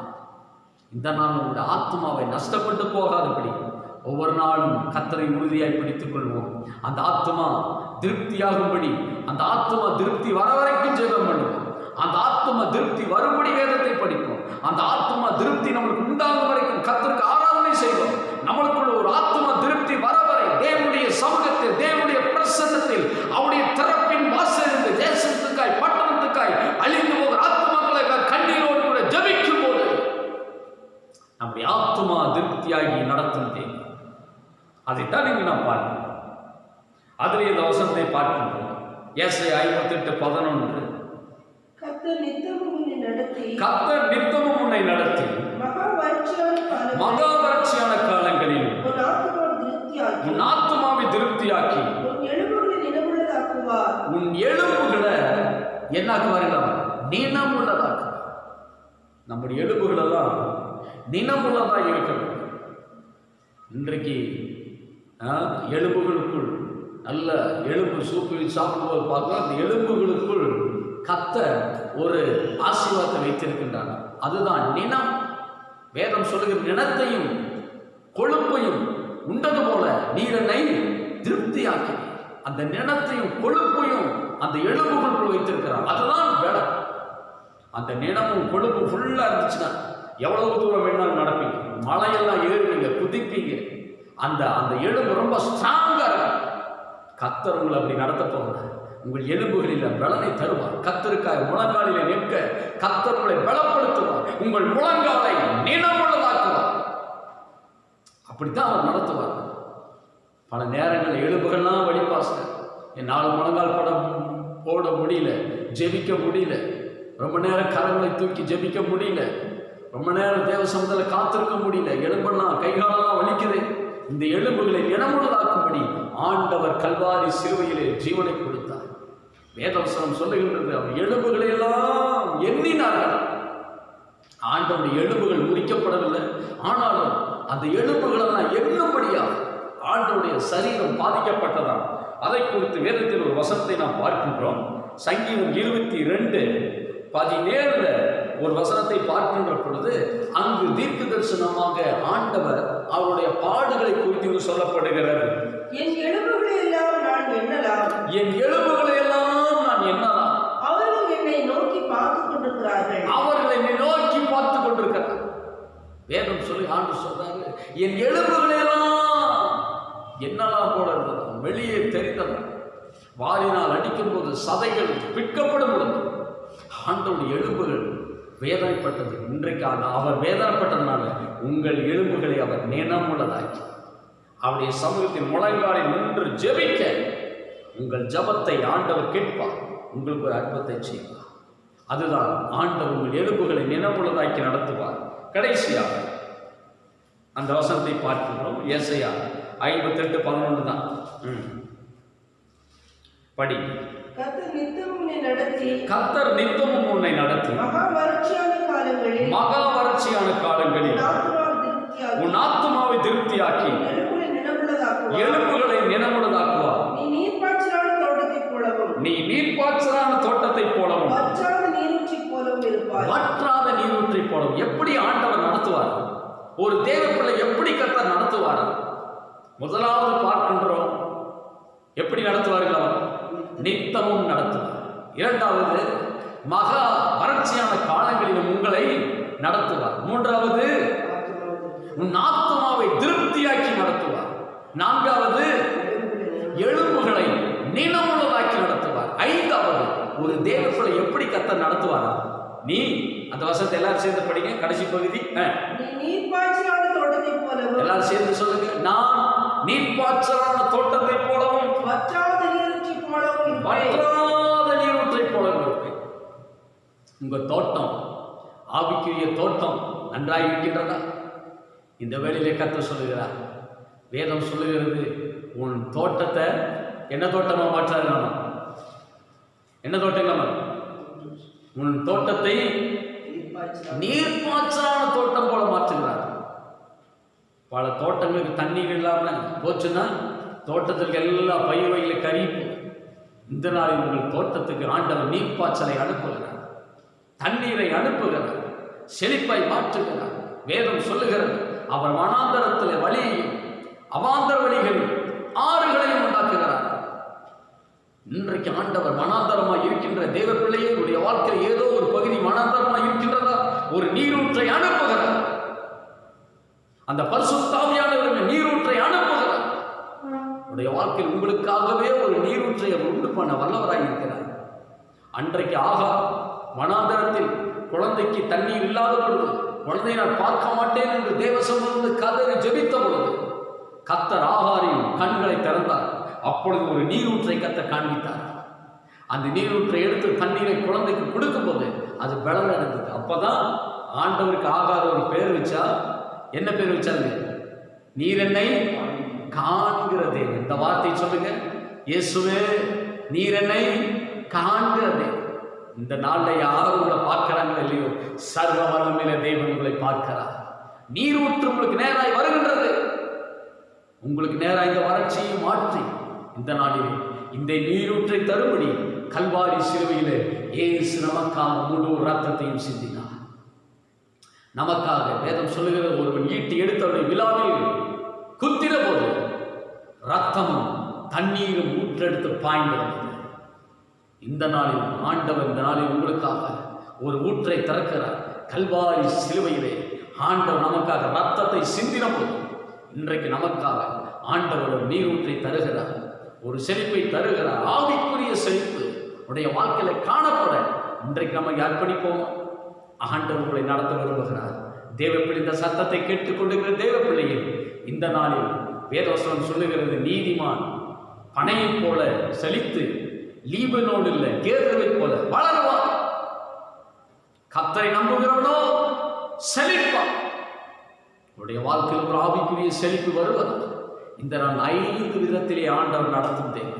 இந்த நாள் உங்களுடைய ஆத்மாவை நஷ்டப்பட்டு போகாதபடி ஒவ்வொரு நாளும் கர்த்தரை உறுதியாய் பிடித்துக் கொள்வோம். அந்த ஆத்மா திருப்தியாகும்படி, அந்த ஆத்மா திருப்தி வர வரைக்கும் ஜெபம் பண்ணுவோம். அந்த ஆத்மா திருப்தி வரும்படி வேதத்தை படிப்போம். அந்த ஆத்மா திருப்தி நம்மளுக்கு உண்டாகும் வரைக்கும் கர்த்தருக்கு ஆராதனை செய்வோம். நம்மளுக்குள்ள ஒரு ஆத்மா திருப்தி வர வரை தேவனுடைய சமூகத்தில் தேவனுடைய பிரசன்னத்தில் அவருடைய திறப்பின் வாசலிருந்து தேசத்துக்காய் பட்டணத்துக்காய் அழிந்து போகிற ஆத்மாக்களுக்காக கண்ணீரோடு கூட ஜெபிக்கும் போது நம்முடைய ஆத்மா திருப்தியாகி நடத்தும் தேவை. அதைத்தான் இங்கு நாம் பார்க்கிறோம். அதில் இந்த வசனத்தை பார்க்கின்றோம். ஏசாயா 58:11.
கர்த்தர் நித்தமும்
உன்னை நடத்தி மகா வறட்சியான காலங்களில் உன் ஆத்துமாவை திருப்தியாக்கி உன் எலும்புகளை என்னாக்குவார்கள்? நினமுள்ளதாக்குவார். நம்முடைய எலும்புகளெல்லாம் நினமுள்ளதாக இருக்க வேண்டும். இன்றைக்கு எலும்புகளுக்குள் நல்ல எலும்பு சூப்பு சாப்பிடும்போது பார்க்கலாம், அந்த எலும்புகளுக்குள் கர்த்தர் ஒரு ஆசீர்வாதத்தை வைத்திருக்கின்றார். அதுதான் நினம். வேதம் சொல்லுகிற நினத்தையும் கொழுப்பையும் உண்டது போல நீர் என்னை திருப்தியாக்கி அந்த நினத்தையும் கொழுப்பையும் அந்த எலும்புகளுக்குள் வைத்திருக்கிறார். அதுதான் வேலை. அந்த நினமும் கொழுப்பு ஃபுல்லாக இருந்துச்சுன்னா எவ்வளவு தூரம் வேணாலும் நடப்பீங்க, மலையெல்லாம் ஏறுவீங்க, குதிப்பீங்க. அந்த அந்த எலும்பு ரொம்ப ஸ்ட்ராங்காக இருக்கும். கர்த்தர் உங்களை அப்படி நடத்த போகிறார். உங்கள் எலும்புகளில் பலனை தருவார். கர்த்தருக்காய் முழங்காலிலே நிற்க கர்த்தர் உங்களை பலப்படுத்துவார். உங்கள் முழங்காலை நினமுள்ளதாக்குவார். அப்படித்தான் அவர் நடத்துவார். பல நேரங்களில் எலும்புகள்லாம் வழிபாச என் 4 முழங்கால் படம் போட முடியல, ஜெபிக்க முடியல, ரொம்ப நேரம் கரங்களை தூக்கி ஜெபிக்க முடியல, ரொம்ப நேரம் தேவ சமூகத்தில் காத்திருக்க முடியல, எலும்பெல்லாம் கைகாலெல்லாம் வலிக்குது. இந்த எலும்புகளை நினமுள்ளதாக்கும்படி ஆண்டவர் கல்வாரி சிலுவையிலே ஜீவனை கொடுத்தார். வேதவசனம் சொல்லுகின்றது, அவர் எலும்புகளை எல்லாம் எண்ணினார்கள். ஆண்டவருடைய எலும்புகள் முறிக்கப்படவில்லை, ஆனாலும் அந்த எலும்புகள் எல்லாம் எண்ணும்படியாக ஆண்டவருடைய சரீரம் பாதிக்கப்பட்டதாம். அதை குறித்து வேதத்தில் ஒரு வசனத்தை நாம் பார்க்கின்றோம். சங்கீதம் 22:17 ஒரு வசனத்தை பார்க்கின்ற பொழுது அங்கு தீர்க்க தரிசனமாக ஆண்டவர் அவருடைய பாடுகளை குறித்து சொல்லப்படுகிறது.
என் எலும்புகளை எல்லாம் நான் எண்ணலாம்,
என் எலும்புகளை எல்லாம் நான் எண்ணலாம்.
அவர்கள் என்னை நோக்கி பார்த்து கொண்டிருக்கிறார்கள்,
அவர்கள் என்னை நோக்கி பார்த்து கொண்டிருக்கிறார்கள். வேதம் சொல்லி ஆண்டு சொல்றாரு, என் எலும்புகளை எல்லாம் என்னலாம் போல இருந்தது, வெளியே தெரிந்தது. வாரினால் அடிக்கும் போது சதைகள் பிற்கப்படும் பொழுது ஆண்டவருடைய எலும்புகள் வேதனைப்பட்டது. இன்றைக்கு அவர் வேதனைப்பட்டதுனால உங்கள் எலும்புகளை அவர் நினமுள்ளதாக்கி அவருடைய சமூகத்தின் முழங்காலில் நின்று ஜெபிக்க உங்கள் ஜபத்தை ஆண்டவர் கேட்பார், உங்களுக்கு ஒரு அற்புதத்தை செய்வார். அதுதான் ஆண்டவர் உங்கள் எலும்புகளை நினமுள்ளதாக்கி நடத்துவார். கடைசியாக அந்த வசனத்தை பார்க்கின்றோம். ஏசாயா 58:11 தான். படி.
கர்த்தர் நித்தமும் உன்னை நடத்தி,
கர்த்தர் நித்தமும் உன்னை நடத்தி
மகா வறட்சியான காலங்களில்
உன் ஆத்துமாவை திருப்தியாக்கி எலும்புகளை நினமுள்ளதாக்குவார்.
நீ நீர்ப்பாய்ச்சலான தோட்டத்தைப் போலவும்,
நீ நீர்ப்பாய்ச்சலான தோட்டத்தைப் போலவும்,
வற்றாத நீரூற்றை போலவும் இருப்பாய்.
வற்றாத நீரூற்றை போலவும். எப்படி ஆண்டவர் நடத்துவார்? ஒரு தேவ பிள்ளை எப்படி கர்த்தர் நடத்துவார்? முதலாவது பார்க்கின்றோம், எப்படி நடத்துவார்கள்? அவர் நித்தமும் நடத்துவார். இரண்டாவது, மகா வறட்சியான காலங்களிலும் உங்களை நடத்துவார். மூன்றாவது, உன் ஆத்துமாவை திருப்தியாக்கி நடத்துவார். நான்காவது, எலும்புகளை நினமுள்ளதாக்கி நடத்துவார். ஐந்தாவது, ஒரு தேவ பிள்ளை எப்படி கர்த்தர் நடத்துவாரா? நீ அந்த வசனத்தை எல்லாரும் சேர்ந்து படிங்க. கடைசி பகுதி,
நீர்ப்பாய்ச்சலான தோட்டத்தைப் போலவும்,
எல்லாரும் சேர்ந்து சொல்லுங்க, நான் நீர்ப்பாய்ச்சலான தோட்டத்தைப் போலவும்,
வற்றாத நீரூற்றை போலவும்,
வற்றாத நீரூற்றை போலவும் இருப்பேன். உங்க தோட்டம், ஆவிக்குரிய தோட்டம் நன்றாக இருக்கின்றதா? இந்த வேளையிலே கர்த்தர் சொல்லுகிறார், வேதம் சொல்லுகிறது, உன் தோட்டத்தை என்ன தோட்டமா மாற்றாரு? என்ன தோட்டங்களா? உன் தோட்டத்தை நீர்ப்பாய்ச்சலான தோட்டம் போல மாற்றுகிறார். பல தோட்டங்களுக்கு தண்ணீர் இல்லாம போச்சுன்னா தோட்டத்திற்கு எல்லா பயிர் வகையில கரிப்பு. இந்த நாளில் உங்கள் தோட்டத்துக்கு ஆண்டவர் நீர்ப்பாய்ச்சலை அனுப்புகிறார், தண்ணீரை அனுப்புகிறார், செழிப்பை மாற்றுகிறார். வேதம் சொல்லுகிறது, அவர் வனாந்தரத்தில் வழியையும் அவாந்தர வழிகள் ஆறுகளையும் உண்டாக்குகிறார். இன்றைக்கு ஆண்டவர் வனாந்தரமாய் இருக்கின்ற தேவ பிள்ளையே, உடைய வாழ்க்கையில் ஏதோ ஒரு பகுதி வனாந்தரமாய் இருக்கின்றதா? ஒரு நீரூற்றை அனுப்புகிறார். அந்த பரிசுத்த ஆவியானவர் நீரூற்றை அனுப்புகிறார். உடைய வாழ்க்கையில் உங்களுக்காகவே ஒரு நீரூற்றை அவர் உண்டு பண்ண வல்லவராய் இருக்கிறார். அன்றைக்கு ஆகார் வனாந்தரத்தில் குழந்தைக்கு தண்ணீர் இல்லாத பொழுது, குழந்தையை நான் பார்க்க மாட்டேன் என்று தேவ சமூகத்தில் கதறி ஜெபித்த பொழுது கர்த்தர் ஆகாரின் கண்களை திறந்தார். அப்பொழுது ஒரு நீரூற்றை கர்த்தர் காண்பித்தார். அந்த நீரூற்றை எடுத்து தண்ணீரை குழந்தைக்கு கொடுக்கும் போது அது பலன் அடைந்தது. அப்பதான் ஆண்டவருக்கு ஆகாத ஒரு பேர் வச்சா. என்ன பேர் வச்சாங்க? நீரென்னை காண்கிற தேவன். இந்த வார்த்தை சொல்லுங்க, இயேசுவே நீரென்னை காண்கிற தேவன். இந்த நாள்ல யாரும் உங்களை பார்க்கிறாங்க இல்லையோ, சர்வ வல்லமையுள்ள தேவன் உங்களை பார்க்கிறார். நீரூற்று உங்களுக்கு நேராய் வருகின்றது. உங்களுக்கு நேராக இந்த வறட்சியை மாற்றி இந்த நாளிலே இந்த நீரூற்றை தரும்படி கல்வாரி சிலுவையிலே இயேசு நமக்காக முழு ரத்தத்தையும் சிந்தினார். நமக்காக வேதம் சொல்லுகிறது, ஒருவன் ஈட்டி எடுத்தவருடைய விழாவில் குத்திர போது ரத்தமும் தண்ணீரும் ஊற்றெடுத்து பாய்ந்தது. இந்த நாளில் ஆண்டவர் இந்த நாளில் உங்களுக்காக ஒரு ஊற்றை திறக்கிறார். கல்வாரி சிலுவையிலே ஆண்டவர் நமக்காக ரத்தத்தை சிந்தின போது இன்றைக்கு நமக்காக ஆண்டவர் ஒரு நீரூற்றை தருகிறார், ஒரு செழிப்பை தருகிறார். ஆவிக்குரிய செழிப்பு உடைய வாழ்க்கையில காணப்பட இன்றைக்கு நமக்கு அர்ப்பணிப்போம். ஆண்டவர் உங்களை நடத்த விரும்புகிறார். தேவப்பிள்ளை இந்த சத்தத்தை கேட்டுக்கொண்டிருக்கிற தேவப்பிள்ளையில் இந்த நாளில் வேதவசனம் சொல்லுகிறது, நீதிமான் பனையைப் போல செழித்து லீபனோடு இல்லை, கேதுருவை போல வளருவான். கர்த்தரை நம்புகிறவனோ செழிப்பான். உடைய வாழ்க்கையில் ஒரு ஆவிக்குரிய செழிப்பு வருவது இந்த நாள் 5 விதத்திலே ஆண்டவர் நடத்தும் தேவை.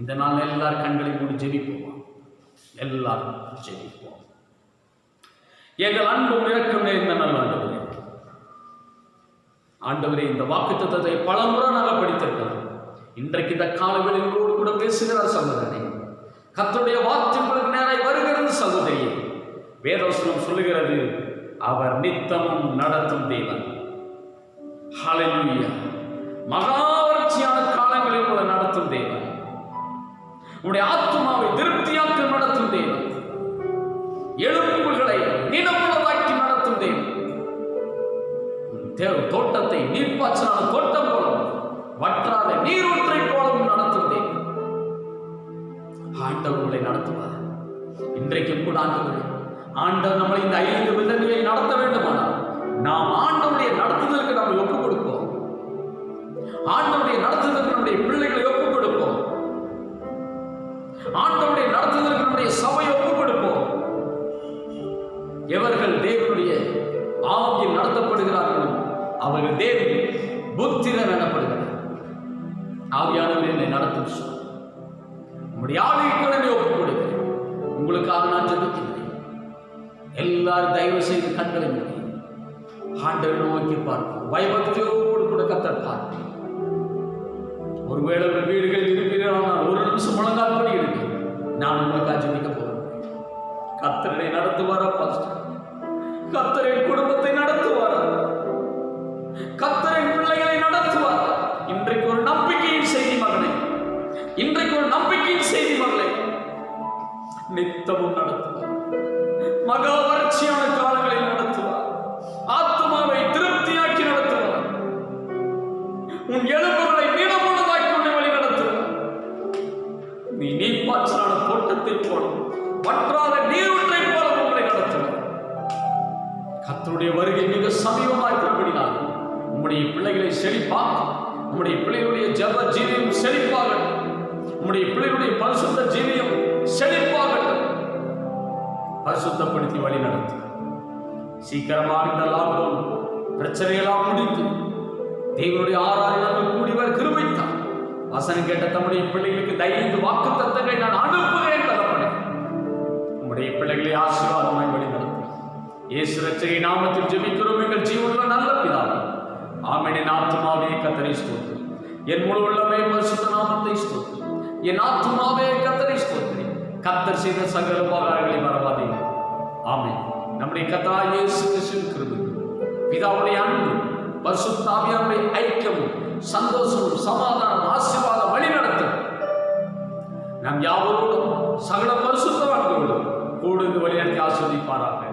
இந்த நாள் எல்லாரும் கண்களை மூடி ஜெபிப்போம். எல்லாரும் ஜெபிப்போம். எங்கள் அன்பும் இரக்கம் நிறைந்த நல்ல ஆண்டவரே, ஆண்டவரே, இந்த வாக்குத்தத்தத்தை பல முறை நாங்கள் படித்திருக்கிறோம். இன்றைக்கு இந்த காலங்களில் உங்களோடு கூட பேசுகிறார் சகோதரனே. கர்த்தருடைய வார்த்தை உங்களுக்கு நேராய் வருகிறது சகோதரியே. வேதவசனம் சொல்லுகிறது, அவர் நித்தமும் நடத்தும் தேவன். ஹல்லேலூயா. மகாவர்ச்சியான காலங்களில் உங்களை நடத்தும் தேவன். உங்களுடைய ஆத்மாவை திருப்தியாக்கி நடத்தும் தேவன். எலும்புகளை நினமுள்ளதாக்கி நடத்தும் தேவன். தோட்டத்தை நீர்ப்பாய்ச்சலான தோட்டம் போலவும் வற்றாத நீரூற்றை போலவும் நடத்தும் தேவன். ஆண்டவர்களை நடத்துவார். இன்றைக்கும் கூட ஆண்டவர் நம்மளை இந்த 5 விதங்களை நடத்த வேண்டுமானால் நாம் ஆண்டவருடைய நடத்துதலுக்கு நம்ம ஒப்புக் கொடுப்போம். ஆண்டவருடைய நடத்துதலுக்கு நம்முடைய பிள்ளைகளை ஒப்புக் கொடுப்போம். ஆண்டவருடைய நடத்துதலுக்கு நம்முடைய சபையை ஒப்புக் கொடுப்போம். எவர்கள் தேவனுடைய ஆவியில் நடத்தப்படுகிறார்களோ அவர்கள் தேவன் புத்திரர் எனப்படுகிறார். ஆவியானவர் என்னை நடத்தும் சொல். உங்களுடைய ஆவியை ஒப்புக் கொடுக்கிறேன். உங்களுக்காக நான் ஜெபிக்கிறேன். எல்லாரும் தயவு செய்து கண்களை மூடி ஆண்டவரை நோக்கி பார்ப்போம். பயபக்தியோடு கூட கர்த்தர் பார்ப்போம். ஒருவேளை வீடுகளில் இருப்பீர்கள், ஒரு நிமிஷம் முழங்கால் படி இருக்கு. நான் உங்களுக்காக ஜெபிக்க போகிறேன். கர்த்தரை நடத்துவாரா பாஸ்டர்? கர்த்தரின் குடும்பத்தை நடத்துவாரா? கர்த்தரின் பிள்ளைகளை நடத்துவார். இன்றைக்கு ஒரு நம்பிக்கையின் செய்தி மகனே, இன்றைக்கு ஒரு நம்பிக்கையின் செய்தி மகளே, நித்தமும் நடத்துவார். மகா வறட்சியான காலங்களில் நடத்துவார். ஆத்மாவை திருப்தியாக்கி நடத்துவார். உன் எலும்புகளை நீளமுள்ளதாக்கி கொண்டு வழி நடத்துவார். நீ நீர்ப்பாய்ச்சலான தோட்டத்தை போலும் வற்றாத நீரூற்றை போல உங்களை நடத்துவார். கர்த்தருடைய வருகை மிக சமீபமாயிருக்கிறபடினால் உம்முடைய பிள்ளைகளை செழிப்பாக்கும். உம்முடைய பிள்ளைகளுடைய ஜெப ஜீவியம் செழிப்பாகட்டும். உம்முடைய பிள்ளைகளுடைய பரிசுத்த ஜீவியம் செழிப்பாகட்டும். பரிசுத்தப்படுத்தி வழி நடத்தும். சீக்கிரமாக இந்த லாக்டவுன் பிரச்சனையெல்லாம் முடித்து தேவனுடைய ஆராதனை கூடிவர் கிருபைத்தான். வசனம் கேட்ட தம்முடைய பிள்ளைகளுக்கு 5 வாக்குத்தத்தங்களை நான் அனுப்புகிறேன் தகப்பனே. உம்முடைய பிள்ளைகளை ஆசீர்வாதமாய் வழி நடத்தும். இயேசு ரட்சகரின் நாமத்தில் ஜெபிக்கிறோம் எங்கள் ஜீவனுள்ள நல்ல பிதாவே. ஆமென். என் ஆத்துமாவே கர்த்தரை ஸ்தோத்திரி. என் முழு உள்ளமே பரிசுத்த நாமத்தை ஸ்தோத்திரி. என் ஆத்துமாவே கர்த்தரை ஸ்தோத்திரி. கர்த்தர் செய்த சகல உபகாரங்களை மறவாதே. ஆமென். நம்முடைய கர்த்தராகிய இயேசு கிறிஸ்துவின் கிருபை, பிதாவுடைய அன்பு, பரிசுத்த ஆவியானவருடைய ஐக்கியமும் சந்தோஷமும் சமாதானம் ஆசீர்வாதம் வழி நடத்தும் நம் யாவரோடும் சகல பரிசுத்தவான்களோடும் கூடுந்து வழிநடத்தி ஆசீர்வதிப்பாராக.